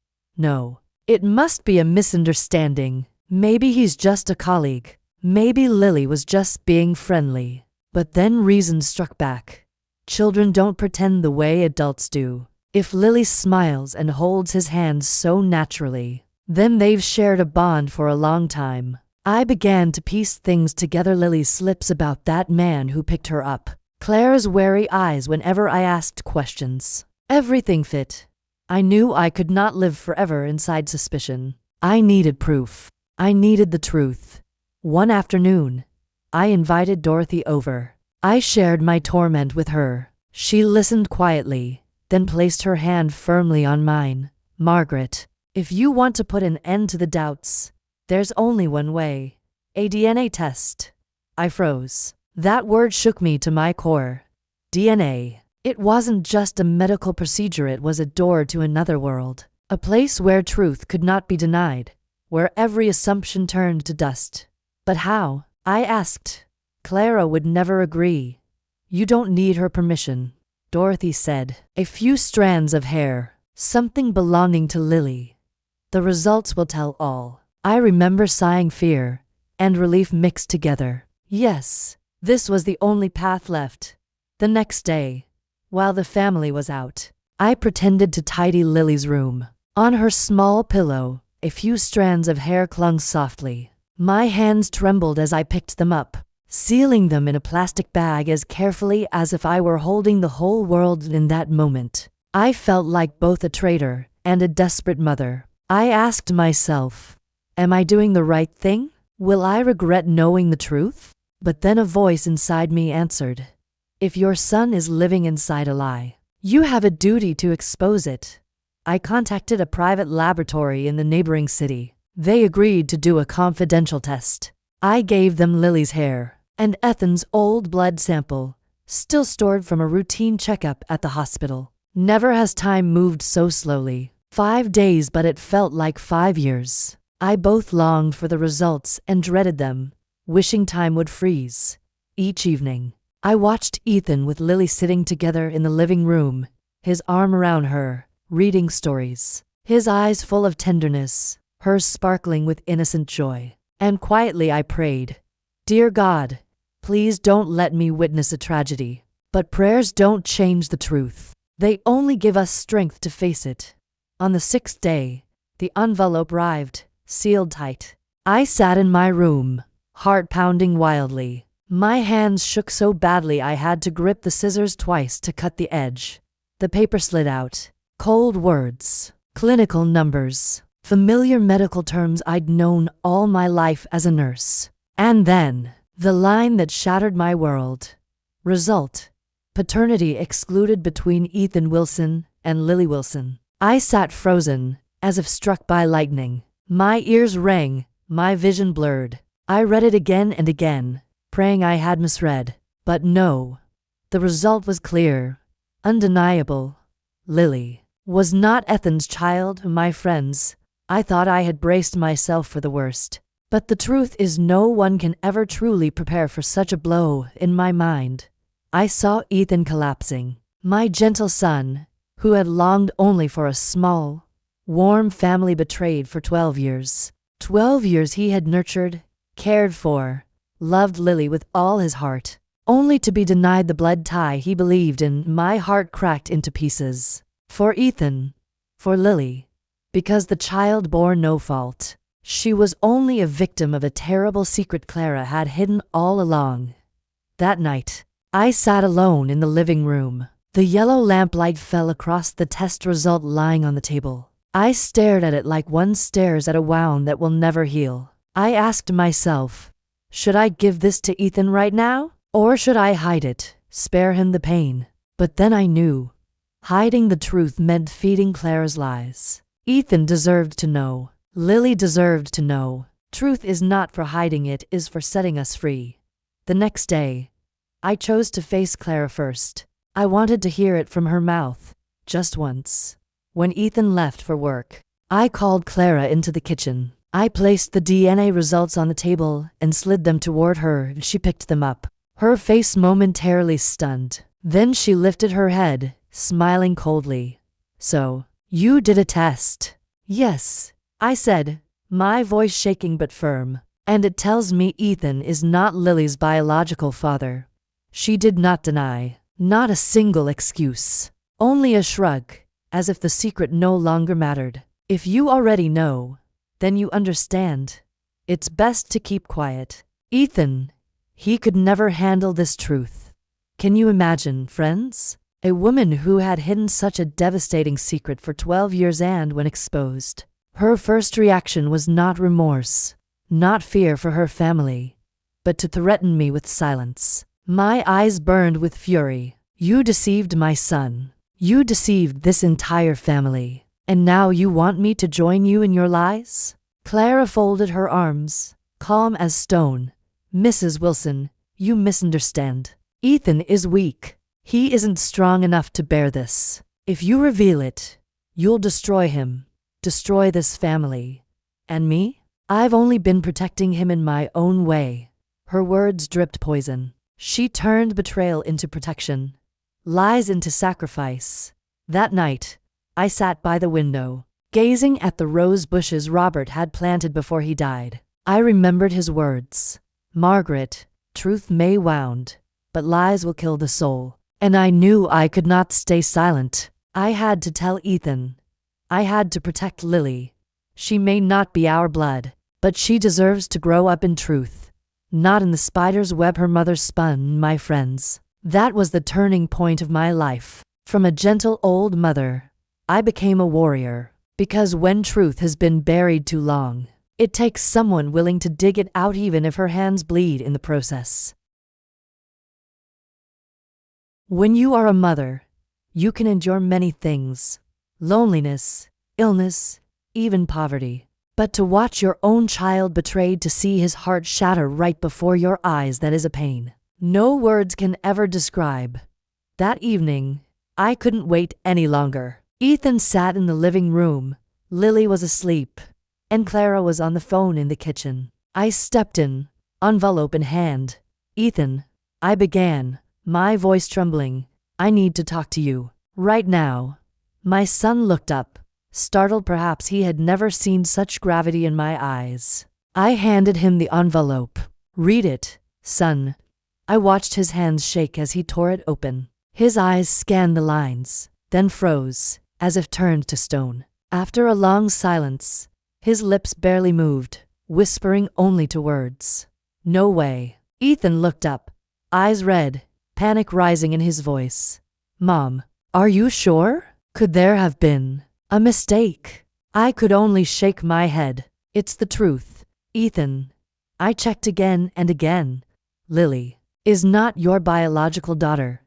Speaker 1: no, it must be a misunderstanding. Maybe he's just a colleague. Maybe Lily was just being friendly. But then reason struck back. Children don't pretend the way adults do. If Lily smiles and holds his hand so naturally, then they've shared a bond for a long time. I began to piece things together. Lily's slips about that man who picked her up, Clara's wary eyes whenever I asked questions. Everything fit. I knew I could not live forever inside suspicion. I needed proof. I needed the truth. One afternoon, I invited Dorothy over. I shared my torment with her. She listened quietly, then placed her hand firmly on mine. Margaret, if you want to put an end to the doubts, there's only one way. A DNA test. I froze. That word shook me to my core. DNA. It wasn't just a medical procedure, it was a door to another world. A place where truth could not be denied, where every assumption turned to dust. But how? I asked. Clara would never agree. You don't need her permission, Dorothy said. A few strands of hair, something belonging to Lily. The results will tell all. I remember sighing, fear and relief mixed together. Yes, this was the only path left. The next day, while the family was out, I pretended to tidy Lily's room. On her small pillow, a few strands of hair clung softly. My hands trembled as I picked them up, sealing them in a plastic bag as carefully as if I were holding the whole world. In that moment, I felt like both a traitor and a desperate mother. I asked myself, am I doing the right thing? Will I regret knowing the truth? But then a voice inside me answered, if your son is living inside a lie, You have a duty to expose it. I contacted a private laboratory in the neighboring city. They agreed to do a confidential test. I gave them Lily's hair and Ethan's old blood sample, still stored from a routine checkup at the hospital. Never has time moved so slowly. 5 days, but it felt like 5 years. I both longed for the results and dreaded them, wishing time would freeze. Each evening, I watched Ethan with Lily sitting together in the living room, his arm around her, reading stories, his eyes full of tenderness, hers sparkling with innocent joy. And quietly I prayed, "Dear God, please don't let me witness a tragedy." But prayers don't change the truth. They only give us strength to face it. On the 6th day, the envelope arrived, sealed tight. I sat in my room, heart pounding wildly. My hands shook so badly I had to grip the scissors twice to cut the edge. The paper slid out. Cold words, clinical numbers, familiar medical terms I'd known all my life as a nurse. And then, the line that shattered my world. Result: paternity excluded between Ethan Wilson and Lily Wilson. I sat frozen, as if struck by lightning. My ears rang, my vision blurred. I read it again and again, praying I had misread. But no. The result was clear, undeniable. Lily was not Ethan's child, my friends. I thought I had braced myself for the worst. But the truth is, no one can ever truly prepare for such a blow. In my mind, I saw Ethan collapsing. My gentle son, who had longed only for a small, warm family, betrayed for 12 years. 12 years he had nurtured, cared for, loved Lily with all his heart, only to be denied the blood tie he believed in. My heart cracked into pieces. For Ethan, for Lily, because the child bore no fault. She was only a victim of a terrible secret Clara had hidden all along. That night, I sat alone in the living room. The yellow lamplight fell across the test result lying on the table. I stared at it like one stares at a wound that will never heal. I asked myself, should I give this to Ethan right now? Or should I hide it, spare him the pain? But then I knew. Hiding the truth meant feeding Clara's lies. Ethan deserved to know. Lily deserved to know. Truth is not for hiding, it is for setting us free. The next day, I chose to face Clara first. I wanted to hear it from her mouth, just once. When Ethan left for work, I called Clara into the kitchen. I placed the DNA results on the table and slid them toward her. She picked them up, her face momentarily stunned. Then she lifted her head, smiling coldly. "So, you did a test?" "Yes," I said, my voice shaking but firm. "And it tells me Ethan is not Lily's biological father." She did not deny. Not a single excuse. Only a shrug, as if the secret no longer mattered. "If you already know, then you understand. It's best to keep quiet. Ethan, he could never handle this truth." Can you imagine, friends? A woman who had hidden such a devastating secret for 12 years, and when exposed, her first reaction was not remorse, not fear for her family, but to threaten me with silence. My eyes burned with fury. "You deceived my son. You deceived this entire family. And now you want me to join you in your lies?" Clara folded her arms, calm as stone. "Mrs. Wilson, you misunderstand. Ethan is weak. He isn't strong enough to bear this. If you reveal it, you'll destroy him, destroy this family. And me? I've only been protecting him in my own way." Her words dripped poison. She turned betrayal into protection, lies into sacrifice. That night, I sat by the window, gazing at the rose bushes Robert had planted before he died. I remembered his words. "Margaret, truth may wound, but lies will kill the soul." And I knew I could not stay silent. I had to tell Ethan. I had to protect Lily. She may not be our blood, but she deserves to grow up in truth, not in the spider's web her mother spun, my friends. That was the turning point of my life. From a gentle old mother, I became a warrior. Because when truth has been buried too long, it takes someone willing to dig it out, even if her hands bleed in the process. When you are a mother, You can endure many things. Loneliness, illness, even poverty. But to watch your own child betrayed, to see his heart shatter right before your eyes, that is a pain no words can ever describe. That evening, I couldn't wait any longer. Ethan sat in the living room. Lily was asleep, and Clara was on the phone in the kitchen. I stepped in, envelope in hand. "Ethan," I began, my voice trembling, "I need to talk to you. Right now." My son looked up, startled. Perhaps he had never seen such gravity in my eyes. I handed him the envelope. "Read it, son." I watched his hands shake as he tore it open. His eyes scanned the lines, then froze, as if turned to stone. After a long silence, his lips barely moved, whispering only two words. "No way." Ethan looked up, eyes red, panic rising in his voice. "Mom, are you sure? Could there have been a mistake?" I could only shake my head. "It's the truth, Ethan." I checked again and again. "Lily is not your biological daughter."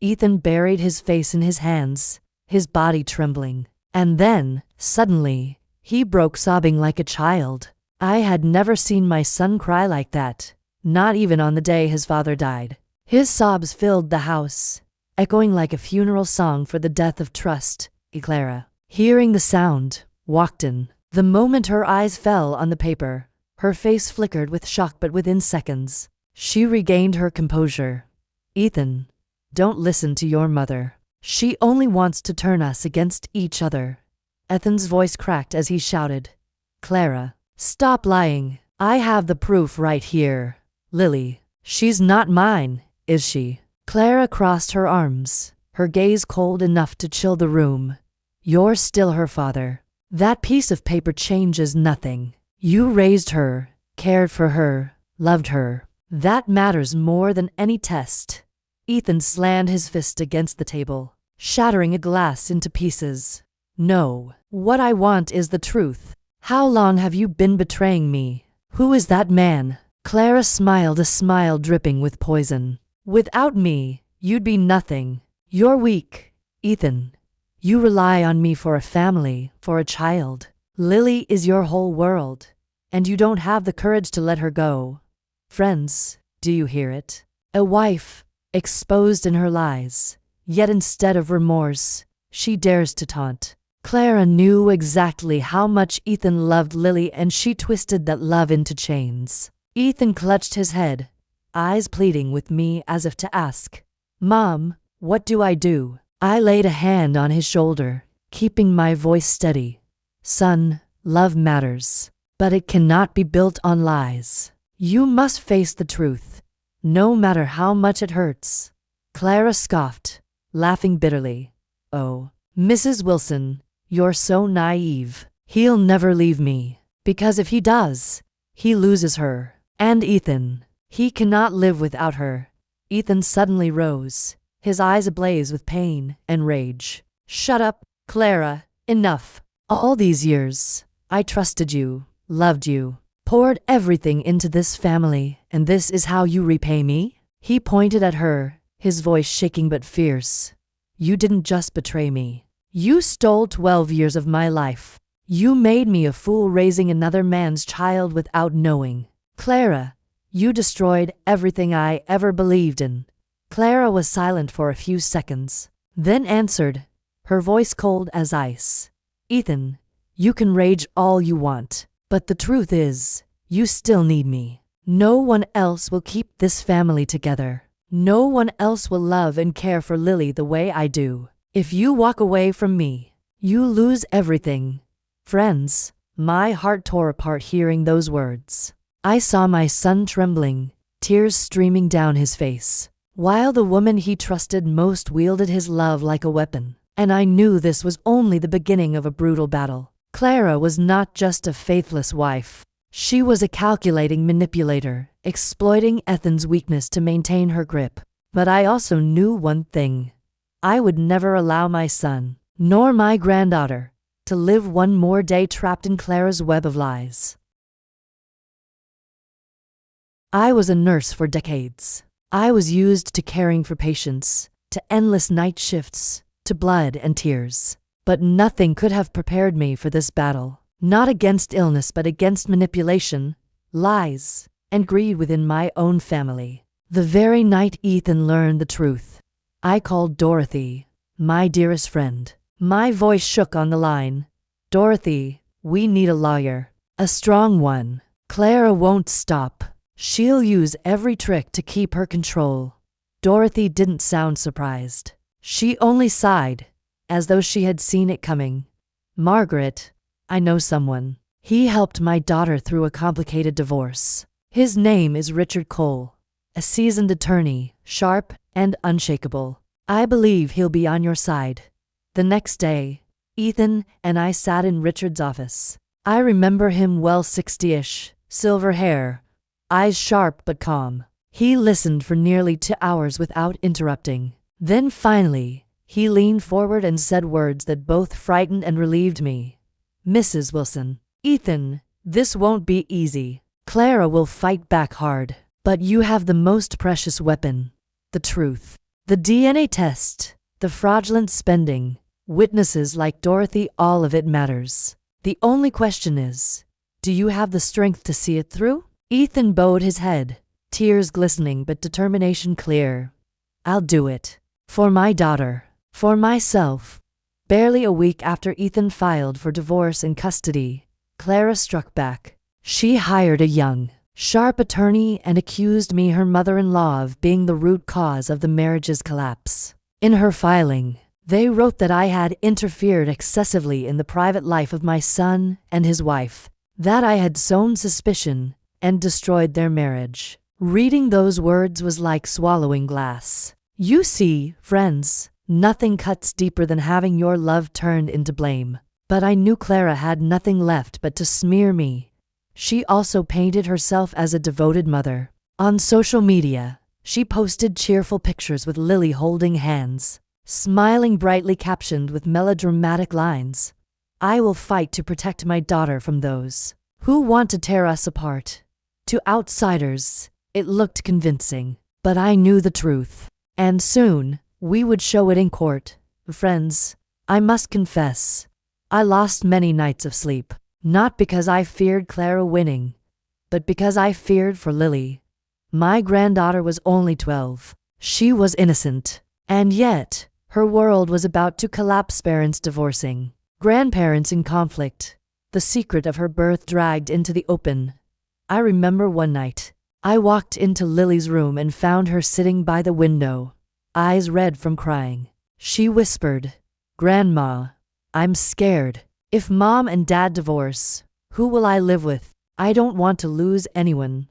Speaker 1: Ethan buried his face in his hands, his body trembling. And then, suddenly, he broke, sobbing like a child. I had never seen my son cry like that, not even on the day his father died. His sobs filled the house, echoing like a funeral song for the death of trust. Clara, hearing the sound, walked in. The moment her eyes fell on the paper, her face flickered with shock, but within seconds, she regained her composure. "Ethan, don't listen to your mother. She only wants to turn us against each other." Ethan's voice cracked as he shouted, "Clara, stop lying. I have the proof right here. Lily, she's not mine, is she?" Clara crossed her arms, her gaze cold enough to chill the room. "You're still her father. That piece of paper changes nothing. You raised her, cared for her, loved her. That matters more than any test." Ethan slammed his fist against the table, shattering a glass into pieces. "No, what I want is the truth. How long have you been betraying me? Who is that man?" Clara smiled, a smile dripping with poison. "Without me, you'd be nothing. You're weak, Ethan. You rely on me for a family, for a child. Lily is your whole world, and you don't have the courage to let her go. Friends, do you hear it? A wife, exposed in her lies, yet instead of remorse, she dares to taunt." Clara knew exactly how much Ethan loved Lily, and she twisted that love into chains. Ethan clutched his head, eyes pleading with me as if to ask, "Mom, what do I do?" I laid a hand on his shoulder, keeping my voice steady. "Son, love matters, but it cannot be built on lies. You must face the truth, no matter how much it hurts." Clara scoffed, laughing bitterly. "Oh, Mrs. Wilson, you're so naive. He'll never leave me, because if he does, he loses her. And Ethan, he cannot live without her." Ethan suddenly rose, his eyes ablaze with pain and rage. "Shut up, Clara, enough. All these years, I trusted you, loved you, poured everything into this family, and this is how you repay me?" He pointed at her, his voice shaking but fierce. "You didn't just betray me. You stole 12 years of my life. You made me a fool, raising another man's child without knowing. Clara, you destroyed everything I ever believed in." Clara was silent for a few seconds, then answered, her voice cold as ice. "Ethan, you can rage all you want, but the truth is, you still need me. No one else will keep this family together. No one else will love and care for Lily the way I do. If you walk away from me, you lose everything." Friends, my heart tore apart hearing those words. I saw my son trembling, tears streaming down his face, while the woman he trusted most wielded his love like a weapon. And I knew this was only the beginning of a brutal battle. Clara was not just a faithless wife. She was a calculating manipulator, exploiting Ethan's weakness to maintain her grip. But I also knew one thing. I would never allow my son, nor my granddaughter, to live one more day trapped in Clara's web of lies. I was a nurse for decades. I was used to caring for patients, to endless night shifts, to blood and tears. But nothing could have prepared me for this battle. Not against illness, but against manipulation, lies, and greed within my own family. The very night Ethan learned the truth, I called Dorothy, my dearest friend. My voice shook on the line. Dorothy, we need a lawyer. A strong one. Clara won't stop. She'll use every trick to keep her control. Dorothy didn't sound surprised. She only sighed, as though she had seen it coming. Margaret, I know someone. He helped my daughter through a complicated divorce. His name is Richard Cole, a seasoned attorney, sharp and unshakable. I believe he'll be on your side. The next day, Ethan and I sat in Richard's office. I remember him well, 60-ish, silver hair, eyes sharp but calm. He listened for nearly 2 hours without interrupting. Then finally, he leaned forward and said words that both frightened and relieved me. Mrs. Wilson, Ethan, this won't be easy. Clara will fight back hard. But you have the most precious weapon, the truth. The DNA test, the fraudulent spending, witnesses like Dorothy, all of it matters. The only question is, do you have the strength to see it through? Ethan bowed his head, tears glistening but determination clear. I'll do it. For my daughter. For myself. Barely a week after Ethan filed for divorce and custody, Clara struck back. She hired a young, sharp attorney and accused me, her mother-in-law, of being the root cause of the marriage's collapse. In her filing, they wrote that I had interfered excessively in the private life of my son and his wife, that I had sown suspicion and destroyed their marriage. Reading those words was like swallowing glass. You see, friends, nothing cuts deeper than having your love turned into blame. But I knew Clara had nothing left but to smear me. She also painted herself as a devoted mother. On social media, she posted cheerful pictures with Lily holding hands, smiling brightly, captioned with melodramatic lines. I will fight to protect my daughter from those who want to tear us apart. To outsiders, it looked convincing, but I knew the truth. And soon, we would show it in court. Friends, I must confess, I lost many nights of sleep, not because I feared Clara winning, but because I feared for Lily. My granddaughter was only 12. She was innocent, and yet, her world was about to collapse. Parents divorcing, grandparents in conflict, the secret of her birth dragged into the open. I remember one night, I walked into Lily's room and found her sitting by the window, eyes red from crying. She whispered, "Grandma, I'm scared. If Mom and Dad divorce, who will I live with? I don't want to lose anyone."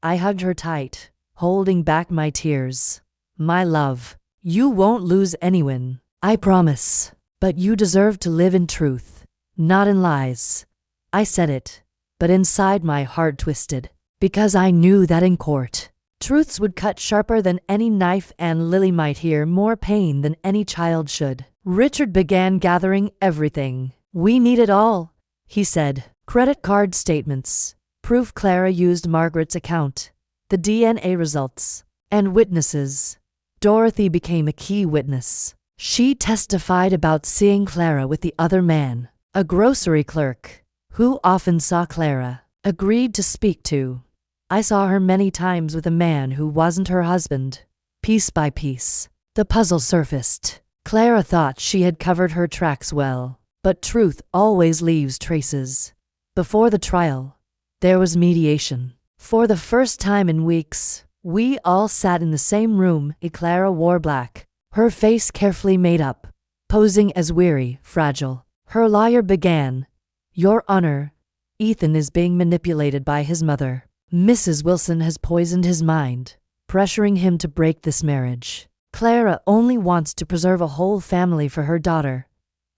Speaker 1: I hugged her tight, holding back my tears. "My love, you won't lose anyone, I promise. But you deserve to live in truth, not in lies." I said it, but inside my heart twisted, because I knew that in court, truths would cut sharper than any knife and Lily might hear more pain than any child should. Richard began gathering everything. "We need it all," he said. Credit card statements, proof Clara used Margaret's account, the DNA results, and witnesses. Dorothy became a key witness. She testified about seeing Clara with the other man, a grocery clerk, who often saw Clara, agreed to speak to. I saw her many times with a man who wasn't her husband. Piece by piece, the puzzle surfaced. Clara thought she had covered her tracks well, but truth always leaves traces. Before the trial, there was mediation. For the first time in weeks, we all sat in the same room. Clara wore black, her face carefully made up, posing as weary, fragile. Her lawyer began, "Your Honor, Ethan is being manipulated by his mother. Mrs. Wilson has poisoned his mind, pressuring him to break this marriage. Clara only wants to preserve a whole family for her daughter."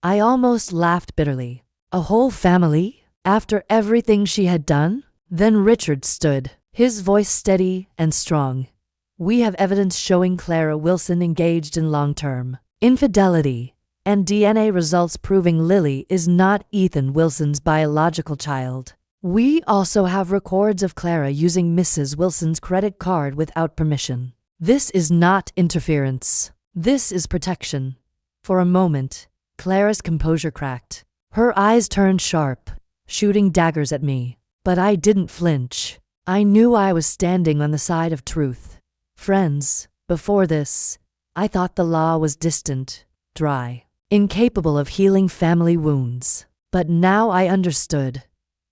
Speaker 1: I almost laughed bitterly. A whole family? After everything she had done? Then Richard stood, his voice steady and strong. "We have evidence showing Clara Wilson engaged in long-term infidelity, and DNA results proving Lily is not Ethan Wilson's biological child. We also have records of Clara using Mrs. Wilson's credit card without permission. This is not interference. This is protection. For a moment, Clara's composure cracked. Her eyes turned sharp, shooting daggers at me. But I didn't flinch. I knew I was standing on the side of truth. Friends, before this, I thought the law was distant, dry, incapable of healing family wounds. But now I understood.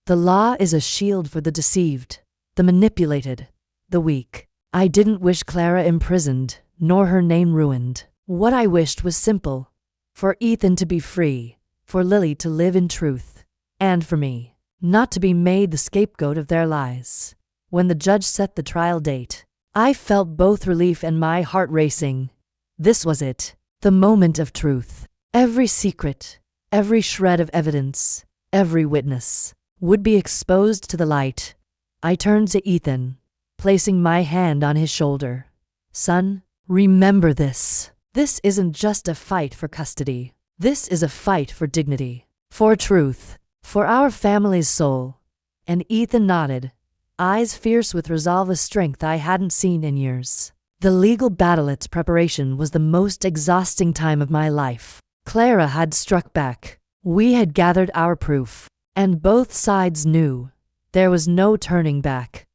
Speaker 1: The law is a shield for the deceived, the manipulated, the weak. I didn't wish Clara imprisoned, nor her name ruined. What I wished was simple: for Ethan to be free, for Lily to live in truth, and for me not to be made the scapegoat of their lies. When the judge set the trial date, I felt both relief and my heart racing. This was it, the moment of truth. Every secret, every shred of evidence, every witness would be exposed to the light. I turned to Ethan, placing my hand on his shoulder. Son, remember this. This isn't just a fight for custody. This is a fight for dignity, for truth, for our family's soul. And Ethan nodded, eyes fierce with resolve, a strength I hadn't seen in years. The legal battle, its preparation, was the most exhausting time of my life. Clara had struck back. We had gathered our proof, and both sides knew there was no turning back.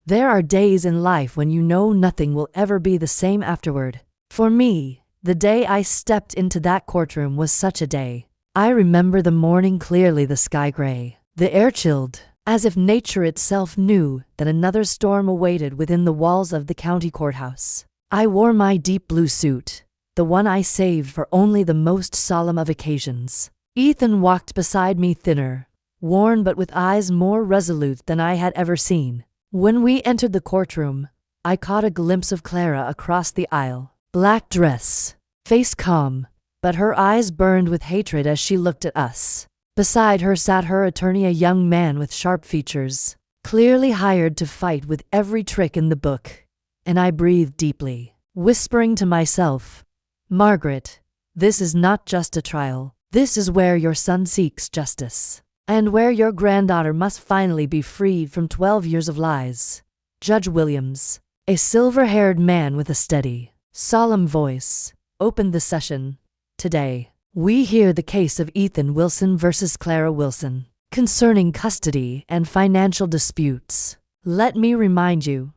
Speaker 1: There are days in life when you know nothing will ever be the same afterward. For me, the day I stepped into that courtroom was such a day. I remember the morning clearly, the sky gray, the air chilled, as if nature itself knew that another storm awaited within the walls of the county courthouse. I wore my deep blue suit, the one I saved for only the most solemn of occasions. Ethan walked beside me, thinner, worn, but with eyes more resolute than I had ever seen. When we entered the courtroom, I caught a glimpse of Clara across the aisle. Black dress, face calm, but her eyes burned with hatred as she looked at us. Beside her sat her attorney, a young man with sharp features, clearly hired to fight with every trick in the book. And I breathed deeply, whispering to myself, Margaret, this is not just a trial. This is where your son seeks justice, and where your granddaughter must finally be freed from 12 years of lies. Judge Williams, a silver-haired man with a steady, solemn voice, opened the session. Today, we hear the case of Ethan Wilson versus Clara Wilson, concerning custody and financial disputes. Let me remind you,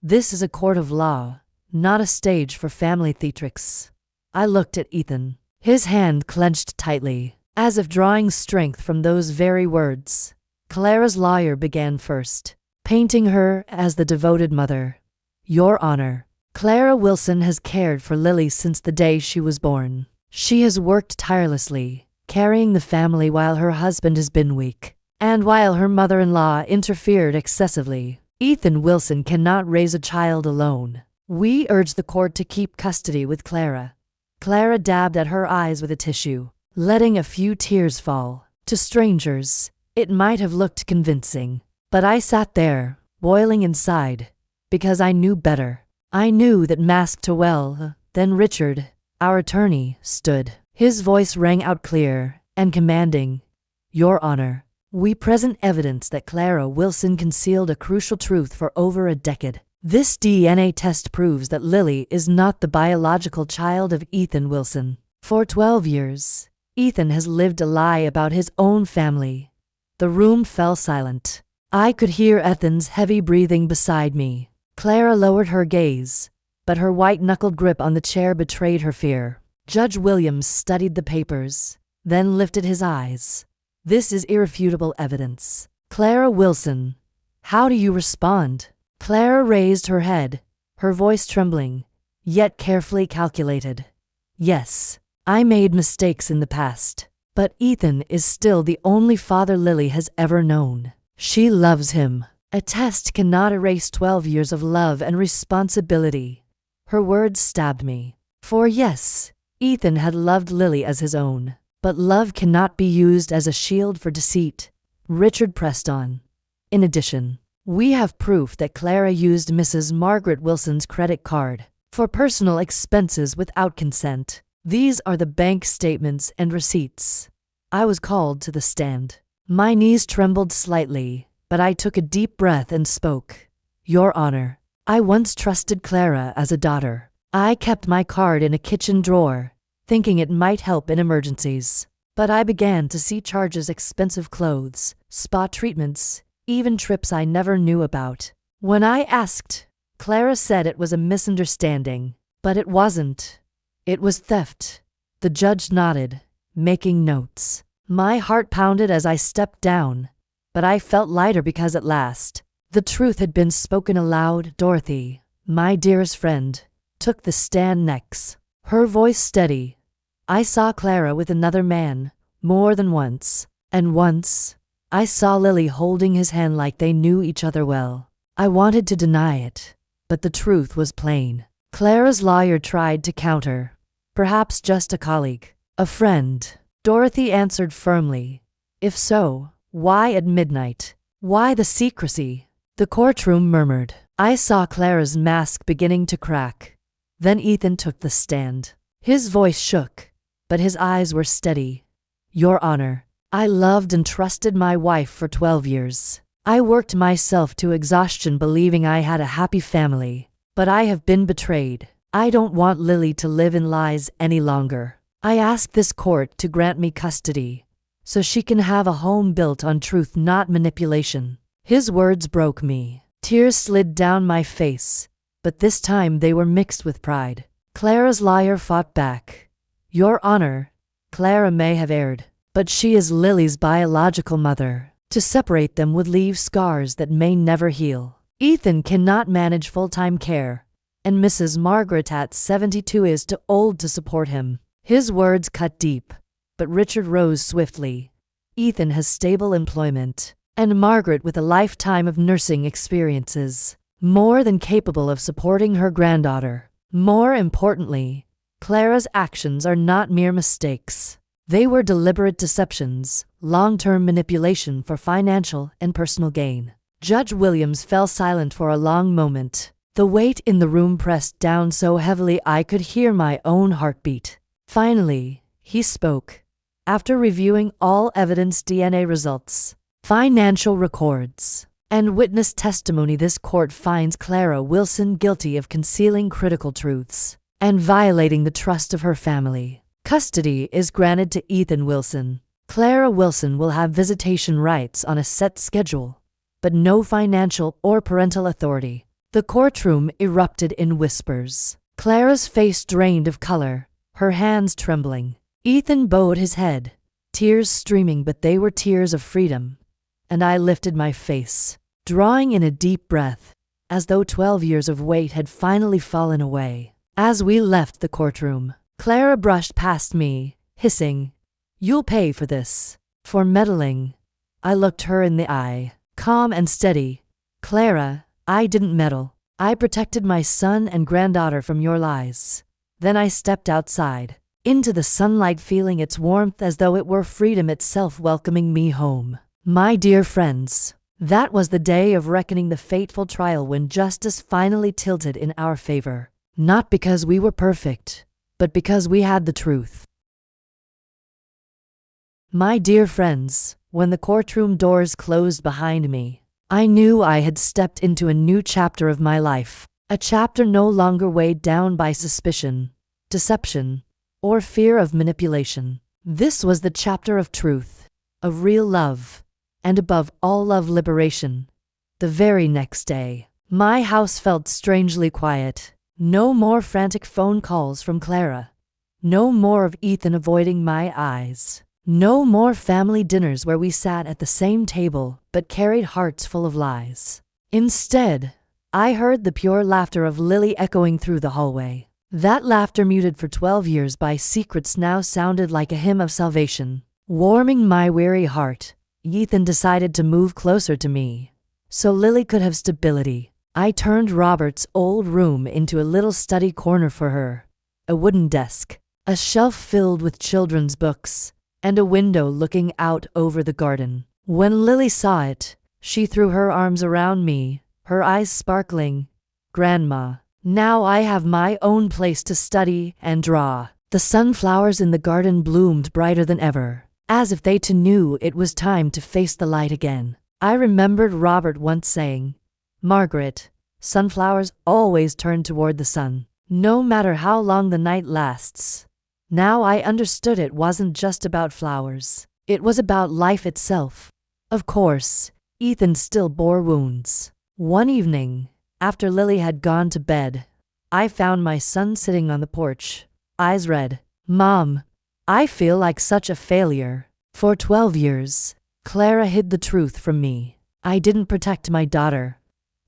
Speaker 1: this is a court of law, not a stage for family theatrics. I looked at Ethan, his hand clenched tightly, as if drawing strength from those very words. Clara's lawyer began first, painting her as the devoted mother. Your Honor, Clara Wilson has cared for Lily since the day she was born. She has worked tirelessly, carrying the family while her husband has been weak, and while her mother-in-law interfered excessively. Ethan Wilson cannot raise a child alone. We urge the court to keep custody with Clara. Clara dabbed at her eyes with a tissue, letting a few tears fall. To strangers, it might have looked convincing, but I sat there, boiling inside, because I knew better. I knew that masked well. Then Richard, our attorney, stood. His voice rang out clear and commanding. Your Honor, we present evidence that Clara Wilson concealed a crucial truth for over a decade. This DNA test proves that Lily is not the biological child of Ethan Wilson. For 12 years, Ethan has lived a lie about his own family. The room fell silent. I could hear Ethan's heavy breathing beside me. Clara lowered her gaze, but her white-knuckled grip on the chair betrayed her fear. Judge Williams studied the papers, then lifted his eyes. This is irrefutable evidence. Clara Wilson, how do you respond? Clara raised her head, her voice trembling, yet carefully calculated. Yes, I made mistakes in the past, but Ethan is still the only father Lily has ever known. She loves him. A test cannot erase 12 years of love and responsibility. Her words stabbed me. For yes, Ethan had loved Lily as his own, but love cannot be used as a shield for deceit. Richard pressed on. In addition, we have proof that Clara used Mrs. Margaret Wilson's credit card for personal expenses without consent. These are the bank statements and receipts. I was called to the stand. My knees trembled slightly, but I took a deep breath and spoke. Your Honor, I once trusted Clara as a daughter. I kept my card in a kitchen drawer, thinking it might help in emergencies. But I began to see charges: expensive clothes, spa treatments, even trips I never knew about. When I asked, Clara said it was a misunderstanding. But it wasn't. It was theft. The judge nodded, making notes. My heart pounded as I stepped down, but I felt lighter because at last, the truth had been spoken aloud. Dorothy, my dearest friend, took the stand next. Her voice steady. I saw Clara with another man, more than once. And once, I saw Lily holding his hand like they knew each other well. I wanted to deny it, but the truth was plain. Clara's lawyer tried to counter. Perhaps just a colleague, a friend. Dorothy answered firmly. If so, why at midnight? Why the secrecy? The courtroom murmured. I saw Clara's mask beginning to crack. Then Ethan took the stand. His voice shook, but his eyes were steady. Your Honor, I loved and trusted my wife for 12 years. I worked myself to exhaustion believing I had a happy family, but I have been betrayed. I don't want Lily to live in lies any longer. I ask this court to grant me custody, so she can have a home built on truth, not manipulation. His words broke me. Tears slid down my face, but this time they were mixed with pride. Clara's lawyer fought back. Your Honor, Clara may have erred, but she is Lily's biological mother. To separate them would leave scars that may never heal. Ethan cannot manage full-time care, and Mrs. Margaret at 72 is too old to support him. His words cut deep, but Richard rose swiftly. Ethan has stable employment, and Margaret with a lifetime of nursing experiences, more than capable of supporting her granddaughter. More importantly, Clara's actions are not mere mistakes. They were deliberate deceptions, long-term manipulation for financial and personal gain. Judge Williams fell silent for a long moment. The weight in the room pressed down so heavily I could hear my own heartbeat. Finally, he spoke. After reviewing all evidence, DNA results, financial records, and witness testimony, this court finds Clara Wilson guilty of concealing critical truths and violating the trust of her family. Custody is granted to Ethan Wilson. Clara Wilson will have visitation rights on a set schedule, but no financial or parental authority. The courtroom erupted in whispers. Clara's face drained of color, her hands trembling. Ethan bowed his head, tears streaming, but they were tears of freedom. And I lifted my face, drawing in a deep breath, as though 12 years of weight had finally fallen away. As we left the courtroom, Clara brushed past me, hissing, "You'll pay for this." For meddling. I looked her in the eye, calm and steady. "Clara, I didn't meddle. I protected my son and granddaughter from your lies." Then I stepped outside, into the sunlight, feeling its warmth as though it were freedom itself welcoming me home. My dear friends, that was the day of reckoning, the fateful trial when justice finally tilted in our favor. Not because we were perfect, but because we had the truth. My dear friends, when the courtroom doors closed behind me, I knew I had stepped into a new chapter of my life, a chapter no longer weighed down by suspicion, deception, or fear of manipulation. This was the chapter of truth, of real love, and above all, love liberation. The very next day, my house felt strangely quiet. No more frantic phone calls from Clara. No more of Ethan avoiding my eyes. No more family dinners where we sat at the same table but carried hearts full of lies. Instead, I heard the pure laughter of Lily echoing through the hallway. That laughter, muted for 12 years by secrets, now sounded like a hymn of salvation. Warming my weary heart, Ethan decided to move closer to me, so Lily could have stability. I turned Robert's old room into a little study corner for her. A wooden desk, a shelf filled with children's books, and a window looking out over the garden. When Lily saw it, she threw her arms around me, her eyes sparkling. "Grandma, now I have my own place to study and draw." The sunflowers in the garden bloomed brighter than ever, as if they too knew it was time to face the light again. I remembered Robert once saying, "Margaret, sunflowers always turn toward the sun." no matter how long the night lasts. Now I understood it wasn't just about flowers. It was about life itself. Of course, Ethan still bore wounds. One evening, after Lily had gone to bed, I found my son sitting on the porch, eyes red. Mom, I feel like such a failure. For 12 years, Clara hid the truth from me. I didn't protect my daughter.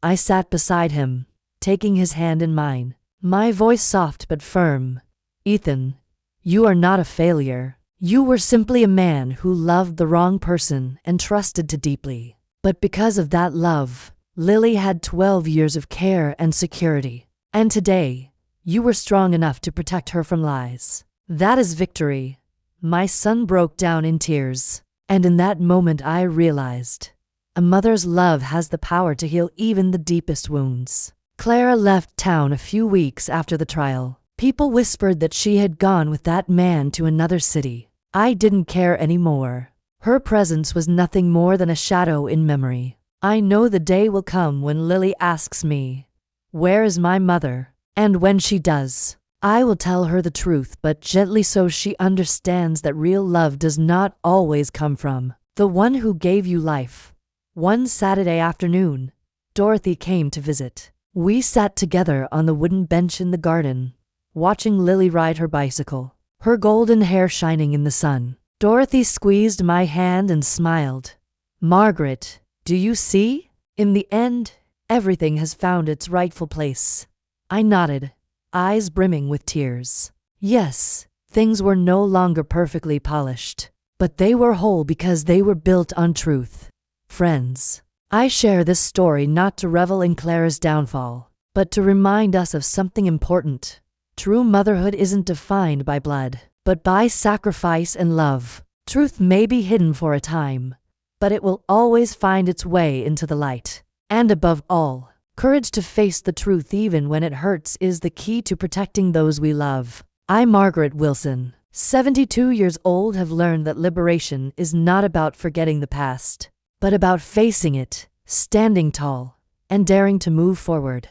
Speaker 1: I sat beside him, taking his hand in mine, my voice soft but firm. Ethan, you are not a failure. You were simply a man who loved the wrong person and trusted too deeply. But because of that love, Lily had 12 years of care and security. And today, you were strong enough to protect her from lies. That is victory. My son broke down in tears. And in that moment I realized, a mother's love has the power to heal even the deepest wounds. Clara left town a few weeks after the trial. People whispered that she had gone with that man to another city. I didn't care anymore. Her presence was nothing more than a shadow in memory. I know the day will come when Lily asks me, "Where is my mother?" And when she does, I will tell her the truth, but gently, so she understands that real love does not always come from the one who gave you life. One Saturday afternoon, Dorothy came to visit. We sat together on the wooden bench in the garden, watching Lily ride her bicycle, her golden hair shining in the sun. Dorothy squeezed my hand and smiled. "Margaret, do you see? In the end, everything has found its rightful place." I nodded, eyes brimming with tears. Yes, things were no longer perfectly polished, but they were whole because they were built on truth. Friends, I share this story not to revel in Clara's downfall, but to remind us of something important. True motherhood isn't defined by blood, but by sacrifice and love. Truth may be hidden for a time, but it will always find its way into the light. And above all, courage to face the truth even when it hurts is the key to protecting those we love. I, Margaret Wilson, 72 years old, have learned that liberation is not about forgetting the past, but about facing it, standing tall, and daring to move forward.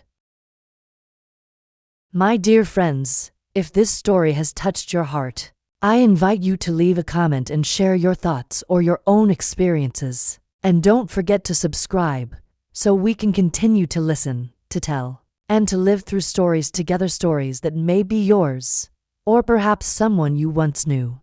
Speaker 1: My dear friends, if this story has touched your heart, I invite you to leave a comment and share your thoughts or your own experiences. And don't forget to subscribe, so we can continue to listen, to tell, and to live through stories together, stories that may be yours, or perhaps someone you once knew.